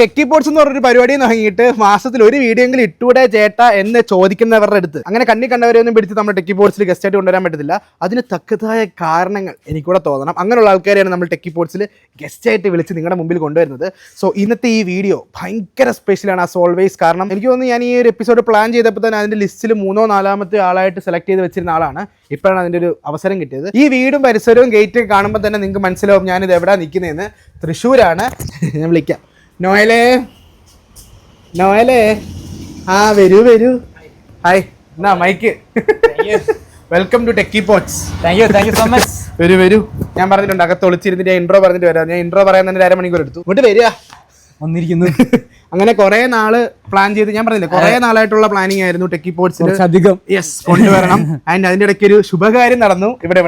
Techie pods എന്ന് പറഞ്ഞൊരു പരിപാടി തുടങ്ങിയിട്ട് മാസത്തിൽ ഒരു വീഡിയോ എങ്കിലും ഇട്ടൂടെ ചേട്ടാ എന്ന് ചോദിക്കുന്നവരുടെ അടുത്ത് അങ്ങനെ കണ്ണി കണ്ടവരെ ഒന്നും പിടിച്ച് നമ്മൾ ടെക്കി പോഡ്സിൽ ഗസ്റ്റ് ആയിട്ട് കൊണ്ടുവരാൻ പറ്റത്തില്ല. അതിന് തക്കതായ കാരണങ്ങൾ എനിക്കൂടെ തോന്നണം. അങ്ങനെയുള്ള ആൾക്കാരെയാണ് നമ്മൾ ടെക്കി പോഡ്സിൽ ഗസ്റ്റ് ആയിട്ട് വിളിച്ച് നിങ്ങളുടെ മുമ്പിൽ കൊണ്ടുവരുന്നത്. സോ ഇന്നത്തെ ഈ വീഡിയോ ഭയങ്കര സ്പെഷ്യലാണ് ആസ് ഓൾവേസ്. കാരണം എനിക്ക് തോന്നുന്നു ഞാൻ ഈ ഒരു എപ്പിസോഡ് പ്ലാൻ ചെയ്തപ്പോൾ തന്നെ അതിൻ്റെ ലിസ്റ്റിൽ 3-ോ 4-മത്തെ ആളായിട്ട് സെലക്ട് ചെയ്ത് വെച്ചിരുന്ന ആളാണ്. ഇപ്പോഴാണ് അതിൻ്റെ ഒരു അവസരം കിട്ടിയത്. ഈ വീടും പരിസരവും ഗേറ്റും കാണുമ്പോൾ തന്നെ നിങ്ങൾക്ക് മനസ്സിലാവും ഞാനിത് എവിടെ നിൽക്കുന്നതെന്ന്. തൃശ്ശൂരാണ്. ഞാൻ വിളിക്കാം. നോയലേ ആ വരൂ ഹായ് എന്നാ Mike. Welcome to Techie Pods. Thank you so much. വരൂ ഞാൻ പറഞ്ഞിട്ടുണ്ട് അകത്ത് ഒളിച്ചിരുന്നിട്ട് ഇൻട്രോ പറഞ്ഞിട്ട് വരാം. ഞാൻ ഇൻട്രോ പറയാൻ തന്നെ 1.5 മണിക്കൂർ എടുത്തു. ഇങ്ങോട്ട് വരിക വന്നിരിക്കുന്നു. അങ്ങനെ കുറെ നാള് പ്ലാൻ ചെയ്ത് ഞാൻ പറഞ്ഞില്ലേ കുറെ നാളായിട്ടുള്ള പ്ലാനിങ് ആയിരുന്നു ടെക്കി പോഡ്സിൽ അധികം കൊണ്ടുവരണം. ആൻഡ് അതിന്റെ ഇടയ്ക്ക് ഒരു ശുഭകാര്യം നടന്നു. ഇവിടെ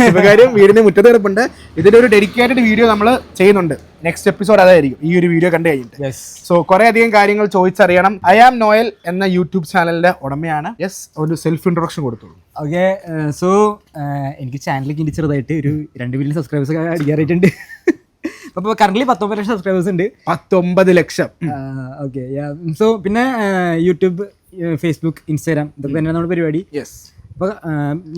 ശുഭകാര്യം വീടിന് മുറ്റത്ത് കിടപ്പുണ്ട്. ഇതിന്റെ ഒരു ഡെഡിക്കേറ്റഡ് വീഡിയോ നമ്മൾ ചെയ്യുന്നുണ്ട്. നെക്സ്റ്റ് എപ്പിസോഡ് അതായിരിക്കും ഈ ഒരു വീഡിയോ കണ്ടു കഴിഞ്ഞിട്ട്. സോ കുറെ അധികം കാര്യങ്ങൾ ചോദിച്ചറിയണം. ഐ ആം നോയൽ എന്ന യൂട്യൂബ് ചാനലിന്റെ ഉടമയാണ്. ഒരു സെൽഫ് ഇൻട്രൊഡക്ഷൻ കൊടുത്തോളൂ. ഓക്കെ, സോ എനിക്ക് ചാനലിലേക്ക് ഇനി ചെറുതായിട്ട് ഒരു 2 മില്യൺ സബ്സ്ക്രൈബേഴ്സ് അടിക്കാറായിട്ടുണ്ട്. അപ്പോൾ കറന്റ് 19 ലക്ഷം സബ്സ്ക്രൈബേഴ്സ് ഉണ്ട്. 19 ലക്ഷം. ഓക്കെ, സോ പിന്നെ യൂട്യൂബ്, ഫേസ്ബുക്ക്, ഇൻസ്റ്റാഗ്രാം ഇതൊക്കെ തന്നെ നമ്മുടെ പരിപാടി. അപ്പോൾ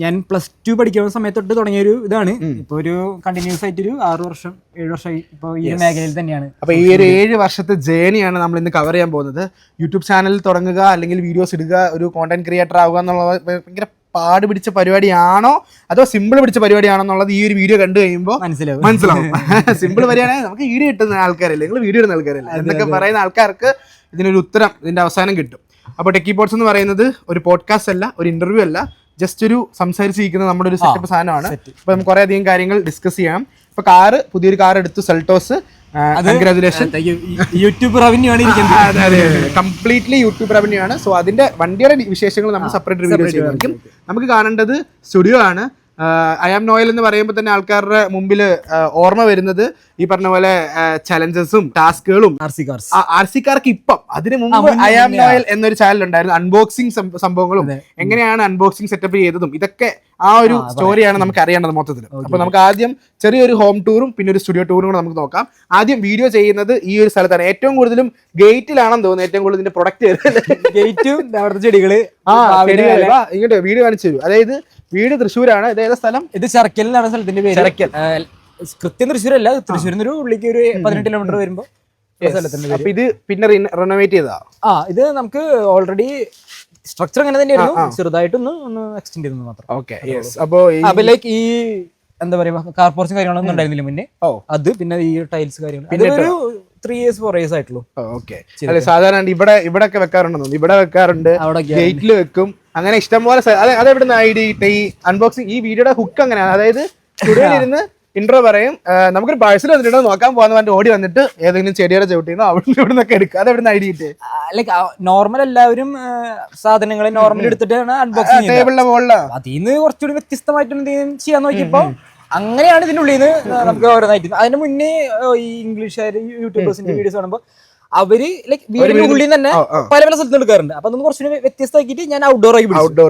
ഞാൻ +2 പഠിക്കുന്ന സമയത്ത് തൊട്ട് തുടങ്ങിയൊരു ഇതാണ്. ഇപ്പോൾ ഒരു കണ്ടിന്യൂസ് ആയിട്ട് ഒരു 6 വർഷം 7 വർഷമായി ഇപ്പോൾ ഈ മേഖലയിൽ തന്നെയാണ്. അപ്പോൾ ഈ ഒരു 7 വർഷത്തെ ജേണിയാണ് നമ്മൾ ഇന്ന് കവർ ചെയ്യാൻ പോകുന്നത്. യൂട്യൂബ് ചാനൽ തുടങ്ങുക, അല്ലെങ്കിൽ വീഡിയോസ് ഇടുക, ഒരു കോണ്ടന്റ് ക്രിയേറ്റർ ആവുക എന്നുള്ളത് ഭയങ്കര പാട് പിടിച്ച പരിപാടിയാണോ അതോ സിമ്പിൾ പിടിച്ച പരിപാടിയാണോ എന്നുള്ളത് ഈ ഒരു വീഡിയോ കണ്ടു കഴിയുമ്പോൾ മനസ്സിലാവും. സിമ്പിൾ പരിപാടിയാണെങ്കിൽ നമുക്ക് വീഡിയോ കിട്ടുന്ന ആൾക്കാരല്ലേ, നിങ്ങൾ വീഡിയോ ഇടുന്ന ആൾക്കാരല്ലേ എന്നൊക്കെ പറയുന്ന ആൾക്കാർക്ക് ഇതിനൊരു ഉത്തരം ഇതിന്റെ അവസാനം കിട്ടും. അപ്പോൾ ടെക്കി പോഡ്സ് എന്ന് പറയുന്നത് ഒരു പോഡ്കാസ്റ്റ് അല്ല, ഒരു ഇന്റർവ്യൂ അല്ല, ജസ്റ്റ് ഒരു സംസാരിച്ചിരിക്കുന്ന നമ്മുടെ ഒരു സെറ്റപ്പ് സാധനമാണ്. അപ്പോൾ നമുക്ക് കുറേ അധികം കാര്യങ്ങൾ ഡിസ്കസ് ചെയ്യാം. ഇപ്പോൾ പുതിയൊരു കാർ എടുത്തു, സെൽട്ടോസ്. കൺഗ്രാജുലേഷൻ. യൂട്യൂബ് റവന്യൂ ആണ് ഇരിക്കുന്നത്. കംപ്ലീറ്റ്ലി യൂട്യൂബ് റവന്യൂ ആണ്. സോ അതിന്റെ വണ്ടിയുടെ വിശേഷങ്ങൾ നമ്മൾ സെപ്പറേറ്റ് റിവ്യൂ ചെയ്യുന്നതായിരിക്കും. നമുക്ക് കാണേണ്ടത് സ്റ്റുഡിയോ ആണ്. ഐ ആം നോയൽ എന്ന് പറയുമ്പോൾ തന്നെ ആൾക്കാരുടെ മുമ്പിൽ ഓർമ്മ വരുന്നത് ഈ പറഞ്ഞ പോലെ ചലഞ്ചസും ടാസ്കുകളും. ആർ സി കാർക്ക് ഇപ്പം അതിന് മുമ്പ് ഐ ആം നോയൽ എന്നൊരു ചാനൽ ഉണ്ടായിരുന്നു. അൺബോക്സിംഗ് സംഭവങ്ങളും എങ്ങനെയാണ് അൺബോക്സിംഗ് സെറ്റപ്പ് ചെയ്തതും ഇതൊക്കെ ആ ഒരു സ്റ്റോറിയാണ് നമുക്ക് അറിയേണ്ടത് മൊത്തത്തിൽ. അപ്പൊ നമുക്ക് ആദ്യം ചെറിയൊരു ഹോം ടൂറും പിന്നെ ഒരു സ്റ്റുഡിയോ ടൂറും കൂടെ നമുക്ക് നോക്കാം. ആദ്യം വീഡിയോ ചെയ്യുന്നത് ഈ ഒരു സ്ഥലത്താണ്. ഏറ്റവും കൂടുതലും ഗേറ്റിലാണെന്ന് തോന്നുന്നു ഏറ്റവും കൂടുതൽ ഇതിന്റെ പ്രൊഡക്റ്റ് ഗേറ്റും അവിടുത്തെ ചെടികള്. ഇങ്ങോട്ട് വീഡിയോ കാണിച്ചു തരും. അതായത് വീട് തൃശ്ശൂരാണ്. ഇത് ഏതാ സ്ഥലം? ഇത് ചെറക്കൽ എന്നാണ് സ്ഥലത്തിന്റെ പേര്. ചെറക്കൽ കൃത്യം തൃശ്ശൂരല്ല, തൃശ്ശൂരിൽ ഒരു ഉള്ളിലേക്ക് ഒരു 18 കിലോമീറ്റർ വരുമ്പോ സ്ഥലത്തിന്റെ. അപ്പൊ ഇത് പിന്നെ റിനോവേറ്റ് ചെയ്തതാ? ഇത് നമുക്ക് ഓൾറെഡി സ്ട്രക്ചർ അങ്ങനെ തന്നെയായിരുന്നു, ചെറുതായിട്ടൊന്ന് എക്സ്റ്റെൻഡ് ചെയ്തു മാത്രം. ഓക്കെ, അപ്പൊ ലൈക്ക് ഈ എന്താ പറയാ കാർ പോർച്ചും കാര്യങ്ങളൊന്നും ഉണ്ടായിരുന്നില്ല മുന്നേ. അത് പിന്നെ ഈ ടൈൽസ് കാര്യങ്ങൾ ഒരു 3 years 4 years ആയിട്ടുള്ളൂ. ഓക്കെ, അല്ലെ സാധാരണ ഇവിടെ ഒക്കെ വെക്കാറുണ്ടെന്ന്. ഇവിടെ വെക്കാറുണ്ട്, ഗേറ്റിൽ വെക്കും, അങ്ങനെ ഇഷ്ടംപോലെ. അതെവിടുന്ന് ഐഡി ഈ അൺബോക്സിംഗ് ഈ വീഡിയോയുടെ ഹുക്ക് അങ്ങനെയാണ്. അതായത് സ്റ്റുഡിയോയിൽ ഇരുന്ന് ഇൻട്രോ പറയും, നമുക്കൊരു പാഴ്സൽ വന്നിട്ട് നോക്കാൻ പോകാന്ന് പറഞ്ഞിട്ട് ഓടി വന്നിട്ട് ഏതെങ്കിലും ചെടിയുടെ ചവിട്ടിന്നോ അവിടെ ഇവിടെ നിന്നൊക്കെ എടുക്കുക. അതെവിടുന്ന് ഐഡി കിട്ടിയത്? ലൈക്ക് നോർമൽ എല്ലാവരും സാധനങ്ങളെ നോർമൽ എടുത്തിട്ടാണ് അൺബോക്സിംഗ് ടേബിളിന്റെ മുകളിലാണ്. അതിന്ന് കുറച്ചുകൂടി വ്യത്യസ്തമായിട്ട് എന്തെങ്കിലും ചെയ്യാൻ നോക്കിയപ്പോ അങ്ങനെയാണ് ഇതിനുള്ളിൽ നിന്ന് നമുക്ക് ഓരോന്നായിട്ട്. അതിന് മുന്നേ ഈ ഇംഗ്ലീഷുകാർ യൂട്യൂബേഴ്സിന്റെ വീഡിയോസ് കാണുമ്പോൾ അവര് ലൈക്ക് വീടിന്റെ ഉള്ളിൽ തന്നെ പല സ്ഥലത്ത് എടുക്കാറുണ്ട്. അപ്പൊ അതൊന്ന് കുറച്ചുകൂടി വ്യത്യസ്തമാക്കിയിട്ട് ഞാൻ ഔട്ട്ഡോർ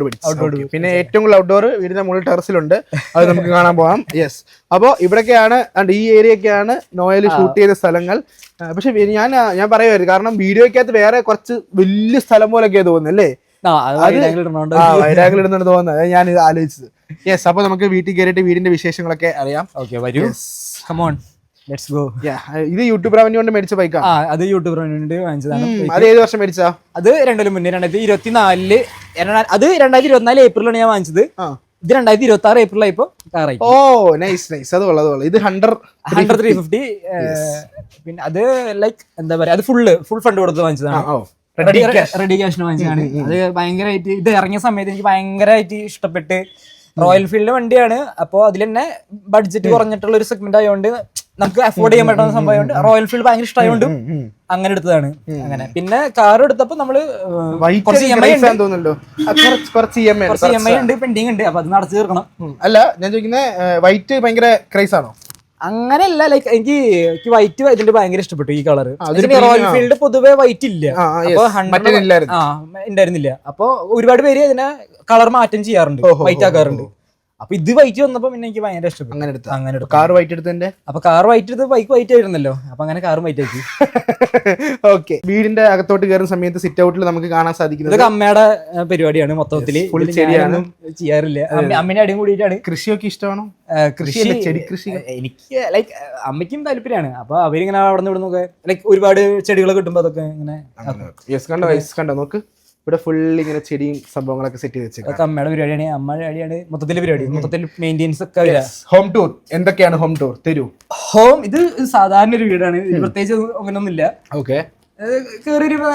പിടിച്ചു. പിന്നെ ഏറ്റവും കൂടുതൽ ഔട്ട്ഡോർ വീടിന്റെ മുകളിൽ ടെറസിലുണ്ട്. അത് നമുക്ക് കാണാൻ പോകാം. യെസ്, അപ്പോൾ ഇവിടെയൊക്കെയാണ് ഈ ഏരിയയൊക്കെയാണ് നോയൽ ഷൂട്ട് ചെയ്ത സ്ഥലങ്ങൾ. പക്ഷെ ഞാൻ പറയുമായിരുന്നു, കാരണം വീഡിയോക്കകത്ത് വേറെ കുറച്ച് വലിയ സ്ഥലം പോലൊക്കെയാ തോന്നുന്നു അല്ലേ? വൈരാഗിൽ ഇടുന്നുണ്ട് തോന്നുന്നത്. ഞാൻ ഇത് ആലോചിച്ചത്. യെസ്, അപ്പൊ നമുക്ക് വീട്ടിൽ കയറിയിട്ട് വീടിന്റെ വിശേഷങ്ങളൊക്കെ അറിയാം. ഇത് യൂട്യൂബ് റവന്യൂ കൊണ്ട് മേടിച്ച ബൈക്കാണ്. അത് യൂട്യൂബ് റവന്യൂ വാങ്ങിച്ചതാണ്. അത് ഏത് വർഷം മേടിച്ചാ? അത് 2 കൊല്ലം മുന്നേ 2024. അത് 2024 ഏപ്രിലാണ് ഞാൻ വാങ്ങിച്ചത്. ഇത് 2026 ഏപ്രിലായിപ്പോ കാറായി. ഓ നൈസ്. അത് കൊള്ളാം. ഇത് 100 350. പിന്നെ അത് ലൈക്ക് എന്താ പറയാ, അത് ഫുൾ ഫണ്ട് കൊടുത്ത് വാങ്ങിച്ചതാണ്. റെഡി ക്യാഷിന് വാങ്ങിച്ചതാണ്. അത് ഭയങ്കരമായിട്ട് ഇത് ഇറങ്ങിയ സമയത്ത് എനിക്ക് ഭയങ്കരമായിട്ട് ഇഷ്ടപ്പെട്ട്. റോയൽ ഫീൽഡ് വണ്ടിയാണ്. അപ്പോൾ അതിൽ തന്നെ ബഡ്ജറ്റ് കുറഞ്ഞിട്ടുള്ള ഒരു സെഗ്മെന്റ് ആയതുകൊണ്ട് നമുക്ക് അഫോർഡ് ചെയ്യാൻ പറ്റുന്ന സംഭവമുണ്ട്. റോയൽ ഫീൽഡ് ഭയങ്കര ഇഷ്ടമായതുകൊണ്ട് അങ്ങനെ എടുത്തതാണ്. അങ്ങനെ പിന്നെ കാർ എടുത്തപ്പോ നമ്മള് കുറച്ച് EMI ഉണ്ട്, പെൻഡിങ് ഉണ്ട്. അപ്പൊ അത് നടത്തി തീർക്കണം. അല്ല, ഞാൻ ചോദിക്കുന്നത് വൈറ്റ് ഭയങ്കര ക്രൈസ് ആണോ? അങ്ങനെയല്ല, ലൈക്ക് എനിക്ക് വൈറ്റ് ഇതിന്റെ ഭയങ്കര ഇഷ്ടപ്പെട്ടു ഈ കളർ. റോയൽ ഫീൽഡ് പൊതുവെ വൈറ്റ് ഇല്ല, അപ്പൊ ഉണ്ടായിരുന്നില്ല. അപ്പൊ ഒരുപാട് പേര് ഇതിനെ കളർ മാറ്റം ചെയ്യാറുണ്ട്, വൈറ്റ് ആക്കാറുണ്ട്. അപ്പൊ ഇത് വൈറ്റ് വന്നപ്പോ പിന്നെ എനിക്ക് ഭയങ്കര ഇഷ്ടപ്പെട്ടു. അങ്ങനെ എടുത്തു. കാർ വൈറ്റ് എടുത്തതിന്റെ അപ്പൊ കാർ വൈറ്റ് എടുത്ത് ബൈക്ക് വൈറ്റ് ആയിരുന്നല്ലോ, അപ്പൊ അങ്ങനെ കാറും വൈറ്റ് ആക്കി. ഓക്കെ. വീടിന്റെ അകത്തോട്ട് കയറുന്ന സമയത്ത് സിറ്റ് ഔട്ടിൽ നമുക്ക് കാണാൻ സാധിക്കുന്നത് ഇതൊക്കെ അമ്മയുടെ പരിപാടിയാണ് മൊത്തത്തില്. ചെയ്യാനൊന്നും ചെയ്യാറില്ല. അമ്മേന്റെ അടിയും കൂടിയിട്ടാണ്. കൃഷിയൊക്കെ ഇഷ്ടമാണോ? കൃഷി ചെടി കൃഷി എനിക്ക് ലൈക്ക് അമ്മയ്ക്കും താല്പര്യമാണ്. അപ്പൊ അവരിങ്ങനെ അവിടെ നിന്ന് ഇവിടെ നിന്നൊക്കെ ലൈക്ക് ഒരുപാട് ചെടികൾ കിട്ടുമ്പോ അതൊക്കെ ഇങ്ങനെ കണ്ടോ നോക്ക്, ഇവിടെ ഫുൾ ഇങ്ങനെ ചെടിയും സംഭവങ്ങളൊക്കെ സെറ്റ് ചെയ്ത് വെച്ചേക്കാം. അമ്മയുടെ പരിപാടിയാണ്, അമ്മയുടെ പരിപാടിയാണ് മൊത്തത്തിലെ പരിപാടി. മൊത്തത്തിൽ മെയിൻ്റെനൻസ് ഒക്കെ. ഹോം ടൂർ എന്തൊക്കെയാണ്? ഹോം ടൂർ തരൂ. ഹോം ഇത് സാധാരണ ഒരു വീടാണ്, പ്രത്യേകിച്ച് അങ്ങനൊന്നും ഇല്ല. ഓക്കെ,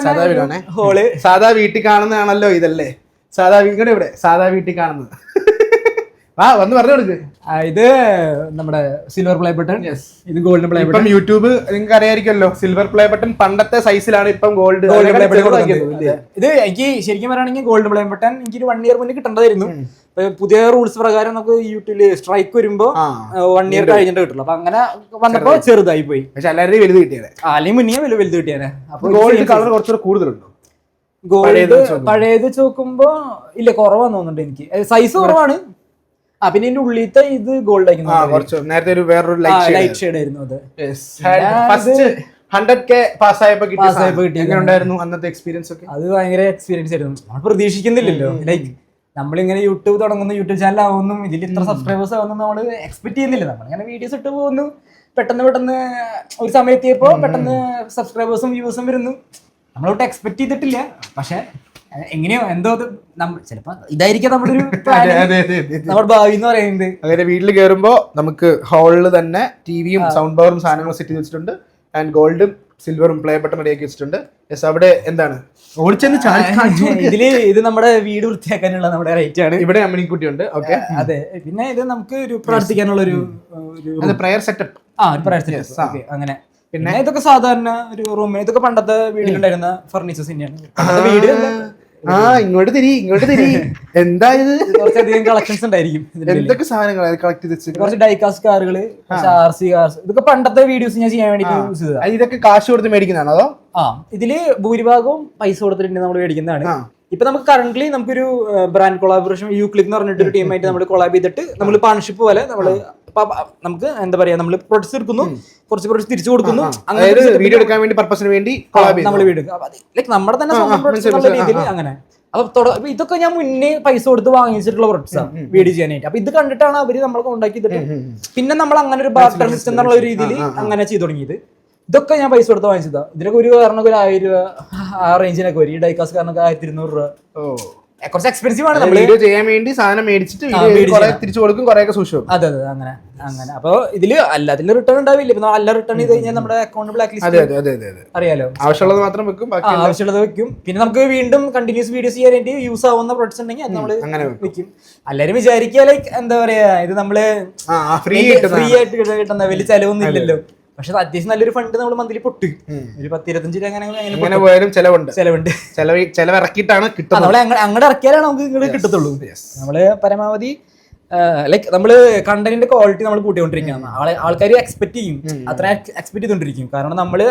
സാധാ വീടാണ്. ഹോള് സാധാ വീട്ടിൽ കാണുന്നതാണല്ലോ ഇതല്ലേ? സാധാ വീട് ഇവിടെ സാധാ വീട്ടിൽ കാണുന്നത്. വന്ന് പറഞ്ഞു കൊടുക്ക്. ഇത് നമ്മുടെ സിൽവർ പ്ലേ ബട്ടൺ, ഇത് ഗോൾഡൻ പ്ലേ ബട്ടൺ. ഇപ്പം യൂട്യൂബ് നിങ്ങൾക്ക് അറിയായിരിക്കല്ലോ, സിൽവർ പ്ലേ ബട്ടൺ പണ്ടത്തെ സൈസിലാണ് ഇപ്പം ഗോൾഡ് പ്ലേ ബട്ടൺ. ഇത് എനിക്ക് ശരിക്കും പറയുകയാണെങ്കിൽ ഗോൾഡൻ പ്ലേ ബട്ടൺ എനിക്ക് ഒരു 1 year മുന്നേ കിട്ടേണ്ടതായിരുന്നു. പുതിയ റൂൾസ് പ്രകാരം നമുക്ക് യൂട്യൂബില് സ്ട്രൈക്ക് വരുമ്പോ 1 year കഴിഞ്ഞിട്ട് കിട്ടുള്ളൂ. അപ്പൊ അങ്ങനെ വന്നപ്പോ ചെറുതായി പോയി. പക്ഷെ എല്ലാവരും വലുത് കിട്ടിയാലേ, അല്ലെങ്കിൽ മുന്നേ വലുത് കിട്ടിയാലേ. അപ്പൊ ഗോൾഡ് കളർ കുറച്ചുകൂടെ കൂടുതലുണ്ടോ? ഗോൾഡ് പഴയത് ചോക്കുമ്പോ ഇല്ല, കുറവാന്ന് തോന്നുന്നുണ്ട് എനിക്ക്. സൈസ് കുറവാണ്. പിന്നെ ഇതിന്റെ ഉള്ളിലത്തെ ഇത് ഗോൾഡ് ആയിരുന്നു. നേരത്തെ ഒരു വേറൊരു ലൈറ്റ് ഷെയ്ഡ് ആയിരുന്നു അത്. 100K പാസ്സായപ്പോ എങ്ങനെയുണ്ടായിരുന്നു അന്നത്തെ എക്സ്പീരിയൻസ് ഒക്കെ? അത് ഭയങ്കര എക്സ്പീരിയൻസ് ആയിരുന്നു. നമ്മൾ പ്രതീക്ഷിക്കുന്നില്ലല്ലോ, ലൈക്ക് നമ്മളിങ്ങനെ യൂട്യൂബ് തുടങ്ങുന്നു, യൂട്യൂബ് ചാനൽ ആവുന്നു, ഇതിൽ ഇത്ര സബ്സ്ക്രൈബേഴ്സ് ആവുന്നു നമ്മൾ എക്സ്പെക്ട് ചെയ്യുന്നില്ല. നമ്മളിങ്ങനെ വീഡിയോസ് ഇട്ട് പോകുന്നു, പെട്ടെന്ന് ഒരു സമയത്തിയപ്പോ പെട്ടെന്ന് സബ്സ്ക്രൈബേഴ്സും വ്യൂസും വരുന്നു. നമ്മളോട്ട് എക്സ്പെക്ട് ചെയ്തിട്ടില്ല. പക്ഷെ എങ്ങനെയോ എന്തോ ചിലപ്പോ ഇതായിരിക്കാം നമ്മുടെ ഭാവി എന്ന് പറയുന്നത്. അങ്ങനെ വീട്ടിൽ കയറുമ്പോ നമുക്ക് ഹാളിൽ തന്നെ ടിവിയും സൗണ്ട് പവറും സാധനങ്ങളും സെറ്റ് ചെയ്ത് വെച്ചിട്ടുണ്ട്. ആൻഡ് ഗോൾഡും സിൽവറും പ്ലേ ബട്ടൺ റെഡിയാക്കി വെച്ചിട്ടുണ്ട്. യെസ്, അവിടെ എന്താണ് ഇതില് ഇത് നമ്മുടെ വീട് വൃത്തിയാക്കാനുള്ള നമ്മുടെ റൈറ്റ് ആണ്. ഇവിടെ അമ്മണിക്കുട്ടി ഉണ്ട്. ഓക്കെ, അതെ. പിന്നെ ഇത് നമുക്ക് ഒരു പ്രാർത്ഥിക്കാനുള്ള ഒരു പ്രയർ സെറ്റപ്പ്. അങ്ങനെ. പിന്നെ ഇതൊക്കെ സാധാരണ ഒരു റൂമിൽ, ഇതൊക്കെ പണ്ടത്തെ വീട്ടിലുണ്ടായിരുന്ന ഫർണിച്ചേഴ്സ് തന്നെയാണ്. വീട് ഇങ്ങോട്ട് തിരി എന്താ ഇത്? കുറച്ചധികം കളക്ഷൻസ് ഉണ്ടായിരിക്കും. എന്തൊക്കെ സാധനങ്ങൾ കളക്ട് ചെയ്ത് വെച്ചിട്ട്? കുറച്ച് ഡൈകാസ്റ്റ് കാറുകള്, RC കാർസ്, ഇതൊക്കെ പണ്ടത്തെ വീഡിയോസ് ഞാൻ ചെയ്യാൻ വേണ്ടി യൂസ് ചെയ്തതാണ്. ഇതൊക്കെ കാശ് കൊടുത്ത് മേടിക്കുന്നതാണോ അതോ? ഇതില് ഭൂരിഭാഗവും പൈസ കൊടുത്തിട്ടുണ്ട് നമ്മൾ മേടിക്കുന്നതാണ്. ഇപ്പൊ നമുക്ക് കറന്റ്ലി നമുക്കൊരു ബ്രാൻഡ് കൊളാബറേഷൻ യൂക്ലിക് എന്ന് പറഞ്ഞിട്ട് ഒരു ടീമായിട്ട് നമ്മൾ കൊളാബ് ചെയ്തിട്ട് നമ്മൾ പാർട്ണർഷിപ്പ് പോലെ നമുക്ക് എന്താ പറയാ, നമ്മൾ പ്രൊഡക്ട്സ് എടുക്കുന്നു, കുറച്ച് പ്രൊഡക്ട്സ് തിരിച്ചു കൊടുക്കുന്നു. വീഡിയോ എടുക്കാൻ വേണ്ടി പർപ്പസിന് വേണ്ടി നമ്മൾ വീട് ലൈക്ക് നമ്മുടെ തന്നെ സ്വന്തം പ്രൊഡക്ട്സ് എന്നുള്ള രീതിയിൽ അങ്ങനെ. അപ്പൊ ഇതൊക്കെ ഞാൻ മുന്നേ പൈസ കൊടുത്ത് വാങ്ങിച്ചിട്ടുള്ള പ്രൊഡക്ട്സ് ആണ് വീഡിയോ ചെയ്യാനായിട്ട്. അപ്പൊ ഇത് കണ്ടിട്ടാണ് അവര് നമ്മളെ കോൺടാക്ട് ചെയ്തിട്ട് പിന്നെ നമ്മൾ അങ്ങനെ ഒരു ബാർട്ടർ സിസ്റ്റം എന്നുള്ള രീതിയിൽ അങ്ങനെ ചെയ്തു തുടങ്ങിയത്. ഇതൊക്കെ ഞാൻ പൈസ കൊടുത്ത് വാങ്ങിച്ചതാ. ഇതിനൊക്കെ ഒരു കാരണം ഒരു 1000 രൂപ ആ റേഞ്ചിനൊക്കെ വരും. ഈ ഡൈകാസ് കാരണൊക്കെ 1200 രൂപ. കുറച്ച് എക്സ്പെൻസീവ് ആണ്. വീഡിയോ ചെയ്യാൻ വേണ്ടി സാധനം മേടിച്ചിട്ട് തിരിച്ചു കൊടുക്കും, കുറെയൊക്കെ സൂക്ഷിക്കും. അതെ അങ്ങനെ. അപ്പൊ ഇതില് അല്ലാതിൽ റിട്ടേൺ ഉണ്ടാവില്ല. ഇപ്പൊ അല്ല റിട്ടേൺ ചെയ്ത് കഴിഞ്ഞാൽ നമ്മുടെ അക്കൗണ്ട് ബ്ലാക്ക് ലിസ്റ്റ് അറിയാലോ. ആവശ്യമുള്ളത് മാത്രം വെക്കും, ആവശ്യമുള്ളത് വെക്കും. പിന്നെ നമുക്ക് വീണ്ടും കണ്ടിന്യൂസ് വീഡിയോസ് ചെയ്യാനായിട്ട് യൂസ് ആവുന്ന പ്രൊഡക്ട്സ് ഉണ്ടെങ്കിൽ അത് നമ്മള് വെക്കും. എല്ലാരും വിചാരിക്കുക ലൈക്ക് എന്താ പറയാ, ഇത് നമ്മള് ഫ്രീ ആയിട്ട് കിട്ടുന്ന വലിയ ചെലവൊന്നും ഇല്ലല്ലോ. പക്ഷെ അത്യാവശ്യം നല്ലൊരു ഫണ്ട് നമ്മൾ മന്ത്ലി പൊട്ട് ഒരു 10-25 രൂപ അങ്ങനെ പോയാലും ചെലവുണ്ട്. ചെലവിറക്കിയിട്ടാണ് കിട്ടുന്നത്. നമ്മളെ അങ്ങോട്ട് ഇറക്കിയാലാണ് നമുക്ക് ഇങ്ങോട്ട് കിട്ടത്തുള്ളൂ. നമ്മള് പരമാവധി ലൈക്ക് നമ്മള് കണ്ടന്റിന്റെ ക്വാളിറ്റി നമ്മൾ കൂട്ടിക്കൊണ്ടിരിക്കുകയാണ്. ആൾക്കാർ എക്സ്പെക്ട് ചെയ്യും, അത്ര എക്സ്പെക്ട് ചെയ്തോണ്ടിരിക്കും. കാരണം നമ്മള്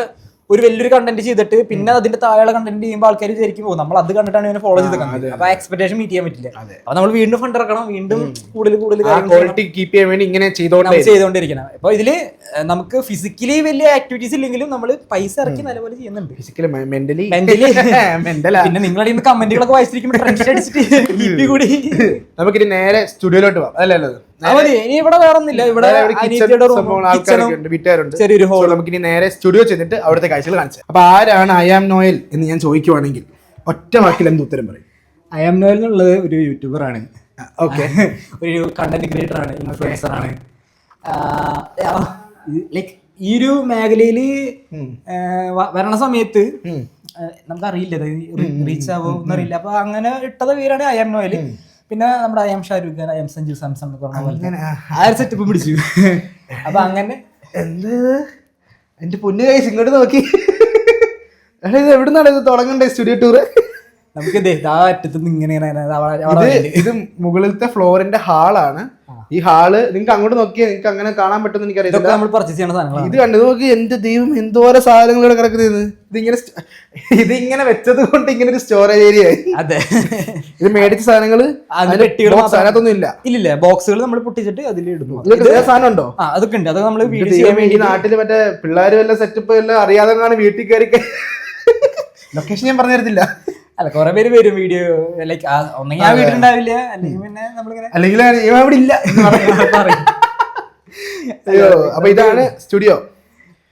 ഒരു വലിയൊരു കണ്ടന്റ് ചെയ്തിട്ട് പിന്നെ അതിന്റെ താഴെ കണ്ടന്റ് ചെയ്യുമ്പോൾ ആൾക്കാർ വിചാരിക്കും നമ്മൾ അത് കണ്ടിട്ടാണ് ഇവനെ ഫോളോ ചെയ്ത് കണ്ടത്. അപ്പൊ എക്സ്പെക്ടേഷൻ മീറ്റ് ചെയ്യാൻ പറ്റില്ല. അപ്പൊ നമ്മൾ വീണ്ടും ഫണ്ട് ഇറക്കണം, വീണ്ടും കൂടുതൽ ക്വാളിറ്റി കീപ്പ് ചെയ്യാൻ വേണ്ടി ഇങ്ങനെ ചെയ്തോണ്ടിരിക്കണം. അപ്പൊ ഇതില് നമുക്ക് ഫിസിക്കലി വലിയ ആക്ടിവിറ്റീസ് ഇല്ലെങ്കിലും നമ്മൾ പൈസ ഇറക്കി നല്ലപോലെ ചെയ്യുന്നുണ്ട്. ഫിസിക്കലി മെന്റലി പിന്നെ നിങ്ങളുടെ ഇന്ന് കമന്റുകളൊക്കെ വായിച്ചിരിക്കുമ്പോൾ കൂടി നമുക്കിനി നേരെ സ്റ്റുഡിയോയിലോട്ട് പോകാം. അല്ലല്ലോ ഇനി ഇവിടെ വേറെ ഒന്നുമില്ല. ഇവിടെ ചെറിയൊരു ഹോൾ. നമുക്കിനി നേരെ സ്റ്റുഡിയോ ചെന്നിട്ട് അവിടുത്തെ കാഴ്ചകൾ കാണിച്ചത്. അപ്പൊ ആരാണ് ഐ ആം നോയൽ എന്ന് ഞാൻ ചോദിക്കുവാണെങ്കിൽ ഒറ്റ വാക്കിൽ എന്ത് ഉത്തരം പറയും? ഐ ആം നോയൽ എന്നുള്ളത് ഒരു യൂട്യൂബർ ആണ്. ഓക്കെ, ഒരു കണ്ടന്റ് ക്രിയേറ്റർ ആണ്, ഇൻഫ്ലുവൻസർ ആണ്. ലൈക്ക് ഈ ഒരു മേഖലയില് വരണ സമയത്ത് നമുക്കറിയില്ല റീച്ച് ആവോ എന്നറിയില്ല. അപ്പൊ അങ്ങനെ ഇട്ടത് പേരാണ് ഐ ആം നോയൽ. പിന്നെ നമ്മുടെ I am Shahrukh Khan, I am Sanju Samson എന്ന് പറഞ്ഞ പോലെ ആ ഒരു സെറ്റപ്പ് പിടിച്ചു. അപ്പൊ അങ്ങനെ എന്ത് എന്റെ പൊന്നു കൈസ് ഇങ്ങോട്ട് നോക്കി, ഇത് എവിടുന്നാണ് ഇത് തുടങ്ങണ്ടേ സ്റ്റുഡിയോ ടൂറ്? നമുക്ക് അറ്റത്തുനിന്ന് ഇങ്ങനെ ഇത് മുകളിലത്തെ ഫ്ലോറിന്റെ ഹാളാണ്. ഈ ഹാള് നിങ്ങൾക്ക് അങ്ങോട്ട് നോക്കിയാൽ നിങ്ങൾക്ക് അങ്ങനെ കാണാൻ പറ്റുമെന്ന് എനിക്കറിയില്ല. നമ്മൾ പർച്ചേസ് ചെയ്യുന്ന സാധനങ്ങളാണ്. ഇത് കണ്ടു നോക്കി, എന്റെ ദൈവം എന്തോരം സാധനങ്ങൾ കിടക്കുന്നത്. ഇതിങ്ങനെ വെച്ചത് കൊണ്ട് ഇങ്ങനെ ഒരു സ്റ്റോറേജ് ഏരിയ ആയി. അതെ, ഇത് മേടിച്ച സാധനങ്ങള് അതിനകത്തൊന്നും ഇല്ല. ഇല്ല, ബോക്സുകൾ നമ്മൾ പൊട്ടിച്ചിട്ട് അതിൽ ഇടുന്നു. സാധനം ഉണ്ടോ? അതൊക്കെ ഉണ്ട്. അതൊക്കെ നമ്മള് വീഡിയോ ചെയ്യാൻ വേണ്ടി നാട്ടില് മറ്റേ പിള്ളേര് വല്ല സെറ്റപ്പ് വല്ല അറിയാതെ വീട്ടിൽ കയറി ലൊക്കേഷൻ ഞാൻ പറഞ്ഞു തരത്തില്ല. അല്ല, കുറെ പേര് വരും വീഡിയോ ലൈക്ക് ഒന്നെങ്കിൽ ഞാൻ വീട്ടിലുണ്ടാവില്ല, അല്ലെങ്കിൽ പിന്നെ നമ്മളിങ്ങനെ അല്ലെങ്കിൽ അവിടെ ഇല്ല പറയും. അപ്പൊ ഇതാണ് സ്റ്റുഡിയോ.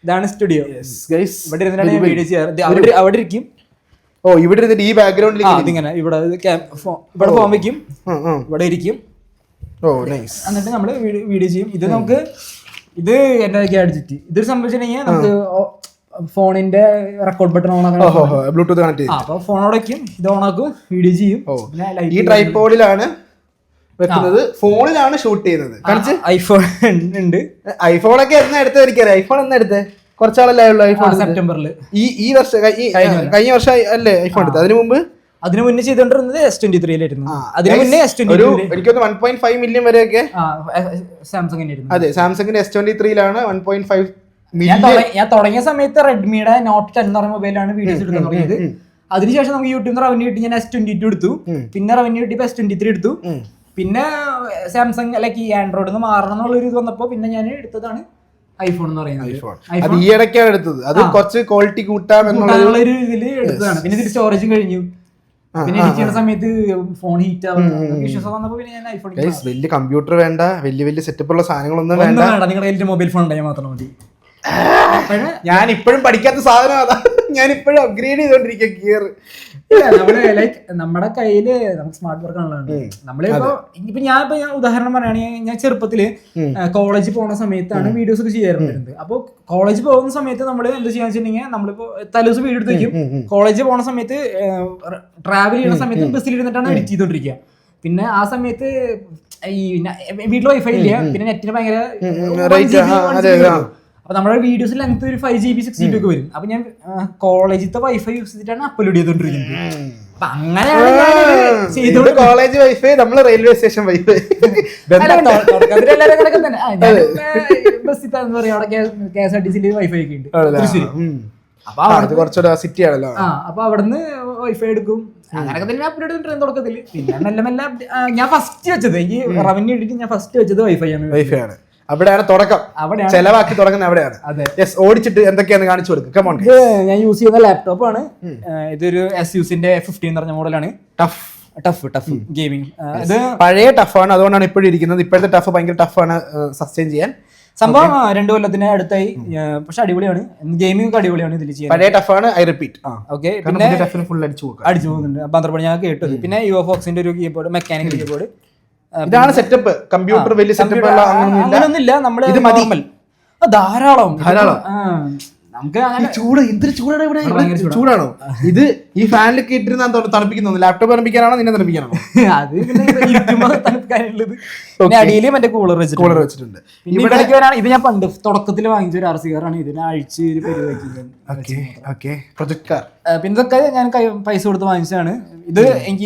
ഇവിടെ ഇരുന്നിട്ടാണ് ഞാൻ വീഡിയോ ചെയ്യാറ്. അവിടെ ഇരിക്കും. ഓ, ഇവിടെ ഇരുന്നിട്ട് ഈ ബാക്ക്ഗ്രൗണ്ടിൽ ഇതിങ്ങനെ ഇവിടെ ഫോൺ വെക്കും, ഇവിടെ ഇരിക്കും. ഓ നൈസ്. എന്നിട്ട് നമ്മള് വീഡിയോ ചെയ്യും. ഇത് നമുക്ക് ഇത് എന്റെ ഗാഡ്ജറ്റ് ഇതൊരു സംഭവിച്ചിട്ടുണ്ടെങ്കിൽ നമുക്ക് ഫോണിന്റെ റെക്കോർഡ് ബട്ടൺ ഓൺ ആക്കാൻ, ബ്ലൂടൂത്ത് കണക്ട് ചെയ്യും. അപ്പൊ ഫോണോടൊക്കും ഇത് ഓൺ ആക്കും, വീഡിയോ ചെയ്യും. ഈ ട്രൈപോഡിലാണ് വെക്കുന്നത്, ഫോണിലാണ് ഷൂട്ട് ചെയ്യുന്നത്. ഐഫോൺ ഉണ്ട്. ഐഫോണൊക്കെ എന്നാ എടുത്തത്? ഐഫോൺ എന്നാ എടുത്തത്? കുറച്ചാളല്ലേ ഉള്ളൂ ഐഫോൺ. സെപ്റ്റംബറിൽ ഈ വർഷം, കഴിഞ്ഞ വർഷം അല്ലേ ഐഫോൺ എടുത്തത്? അതിനു മുന്നേ ചെയ്തോണ്ടിരുന്നത് S23 അതിന് മുന്നേ എനിക്കൊന്ന് 1.5 മില്യൺ വരെയൊക്കെ സാംസങ്. അതെ, സാംസങ്ങിന്റെ S23 1.5 ഞാൻ തുടങ്ങിയ സമയത്ത് റെഡ്മിയുടെ നോട്ട് 10 എന്ന് പറയുന്ന മൊബൈലാണ് വീഡിയോസ് എടുക്കാൻ തുടങ്ങിയത്. അതിനുശേഷം നമുക്ക് യൂട്യൂബിൽ റവന്യൂ കിട്ടി, ഞാൻ S22 എടുത്തു. പിന്നെ റവന്യൂ കിട്ടിയപ്പോൾ S23 എടുത്തു. പിന്നെ സാംസങ് അല്ലെങ്കിൽ ഈ ആൻഡ്രോയിഡ് മാറണം എന്നുള്ളൊരു ഇത് വന്നപ്പോൾ പിന്നെ ഞാൻ എടുത്തതാണ് ഐഫോൺ എന്ന് പറയുന്നത്. ഈ ഇടയ്ക്കാണ് എടുത്തത്. അത് കുറച്ച് ക്വാളിറ്റി കൂട്ടാം എന്നുള്ള ഒരു ഇതിൽ എടുത്തതാണ്. പിന്നെ ഇതിൽ സ്റ്റോറേജും കഴിഞ്ഞു. പിന്നെ എഡിറ്റ് ചെയ്യുന്ന സമയത്ത് ഫോൺ ഹീറ്റ് ആവുന്ന വന്നപ്പോൾ പിന്നെ ഞാൻ ഐഫോൺ. വലിയ കമ്പ്യൂട്ടർ വേണ്ട, വലിയ സെറ്റപ്പ് ഉള്ള സാധനങ്ങളൊന്നും വേണ്ട. നിങ്ങളുടെ കയ്യിൽ മൊബൈൽ ഫോൺ ഉണ്ടായാൽ മാത്രം മതി. ഞാൻ ഇപ്പോഴും പഠിക്കാത്ത സാധനം അതാ. ഞാൻ ഇപ്പോഴും അപ്ഗ്രേഡ് ചെയ്തോണ്ടിരിക്കുക ഗിയർ. നമ്മള് ലൈക്ക് നമ്മുടെ കയ്യില് നമുക്ക് സ്മാർട്ട് വർക്ക് ആണല്ലോ. നമ്മളിപ്പോ ഞാൻ ഉദാഹരണം പറയുകയാണെങ്കിൽ, ഞാൻ ചെറുപ്പത്തില് കോളേജിൽ പോകുന്ന സമയത്താണ് വീഡിയോസ് ഒക്കെ ചെയ്യാറുണ്ടായിരുന്നത്. അപ്പൊ കോളേജിൽ പോകുന്ന സമയത്ത് നമ്മൾ എന്ത് ചെയ്യാന്ന് വെച്ചിട്ടുണ്ടെങ്കിൽ, നമ്മളിപ്പോ തലേദിവസം വീഡിയോ എടുത്ത് വെക്കും. കോളേജിൽ പോകുന്ന സമയത്ത് ട്രാവൽ ചെയ്യുന്ന സമയത്ത് ബസ്സിൽ ഇരുന്നിട്ടാണ് എഡിറ്റ് ചെയ്തോണ്ടിരിക്കുക. പിന്നെ ആ സമയത്ത് ഈ വീട്ടിൽ വൈഫൈ ഇല്ല, പിന്നെ നെറ്റിന് ഭയങ്കര. അപ്പൊ നമ്മുടെ വീഡിയോസ് ലെങ്ത് ഒരു 5 GB 6 GB ഒക്കെ വരും. അപ്പൊ ഞാൻ കോളേജിലത്തെ വൈഫൈ യൂസ് ചെയ്തിട്ടാണ് അപ്ലോഡ് ചെയ്തോണ്ടിരിക്കുന്നത്. അപ്പൊ അങ്ങനെയാണ് കോളേജ് വൈഫൈ, നമ്മള് റെയിൽവേ സ്റ്റേഷൻ വൈഫൈ. തുടക്കത്തിൽ എല്ലാവരും കണക്കെ തന്നെ ബസ്സിൽ എന്താ പറയാ, അവിടെ KSRTC വൈഫൈ ഒക്കെ ഉണ്ട് തൃശ്ശൂര്. അപ്പൊ അവിടെ കുറച്ചൊരു സിറ്റി ആണല്ലോ. അപ്പൊ അവിടുന്ന് വൈഫൈ എടുക്കും. അങ്ങനെയൊക്കെ തന്നെ അപ്ലോഡ് ചെയ്തിട്ടുണ്ട് തുടക്കത്തില്. പിന്നെ മെല്ലെ മെല്ലെ ഞാൻ ഫസ്റ്റ് വെച്ചത്, ഈ റവന്യൂ ഇട്ടിട്ട് ഞാൻ ഫസ്റ്റ് വെച്ചത് വൈഫൈ ആണ്. അവിടെയാണ് തുടക്കം, ചെലവാക്കി തുടങ്ങുന്നത് അവിടെയാണ്. ഓടിച്ചിട്ട് എന്തൊക്കെയാണ് കാണിച്ചു കൊടുക്കുക. ഞാൻ യൂസ് ചെയ്യുന്ന ലാപ്ടോപ്പ് ആണ്. ഇതൊരു SUSന്റെ 15 എന്ന് പറഞ്ഞ മോഡലാണ്. Tough gaming. ഇത് പഴയ ടഫാണ്, അതുകൊണ്ടാണ് ഇപ്പോഴും ഇരിക്കുന്നത്. ഇപ്പോഴത്തെ ടഫ് ഭയങ്കര ടഫാണ് സസ്റ്റെയിൻ ചെയ്യാൻ. സംഭവം 2 കൊല്ലത്തിന് അടുത്തായി, പക്ഷെ അടിപൊളിയാണ്. ഗെയിമിംഗ് അടിപൊളിയാണ് ഇതിൽ ചെയ്യാൻ. പഴയ ടഫാണ്, ഐ റിപ്പീറ്റ്. ഓക്കെ, പിന്നെ ഫുൾ അടിച്ചു പോകുന്നുണ്ട്. 12 ഞാൻ കേട്ടത്. പിന്നെ UFOXന്റെ ഒരു കീബോർഡ്, മെക്കാനിക്കൽ കീബോർഡ്. ഇതാണ് സെറ്റപ്പ്. കമ്പ്യൂട്ടർ വലിയ സെറ്റപ്പ് അങ്ങനൊന്നുമില്ല. നമ്മള് ഇത് നോർമൽ ധാരാളം നമുക്ക് എന്തൊരു ചൂടാണ് ഇവിടെ. ചൂടാണോ ഇത്? ഈ ഫാനിലൊക്കെ ഇട്ടിരുന്ന തണുപ്പിക്കുന്നു. ലാപ്ടോപ്പ് തണുപ്പിക്കാനാണോ നിന്നെ തണുപ്പിക്കാനാണോ? അത് തണുപ്പിക്കാനുള്ളത്. അടിയിൽ മറ്റേ കൂളർ വെച്ചിട്ടുണ്ട്. ഇത് ഞാൻ പണ്ട് തുടക്കത്തിൽ വാങ്ങിച്ച ഒരു RC കാറാണ്. ഇതിനെ അഴിച്ച് ഒരു പിന്നെ ഇതൊക്കെ ഞാൻ പൈസ കൊടുത്ത് വാങ്ങിച്ചതാണ്. ഇത് എനിക്ക്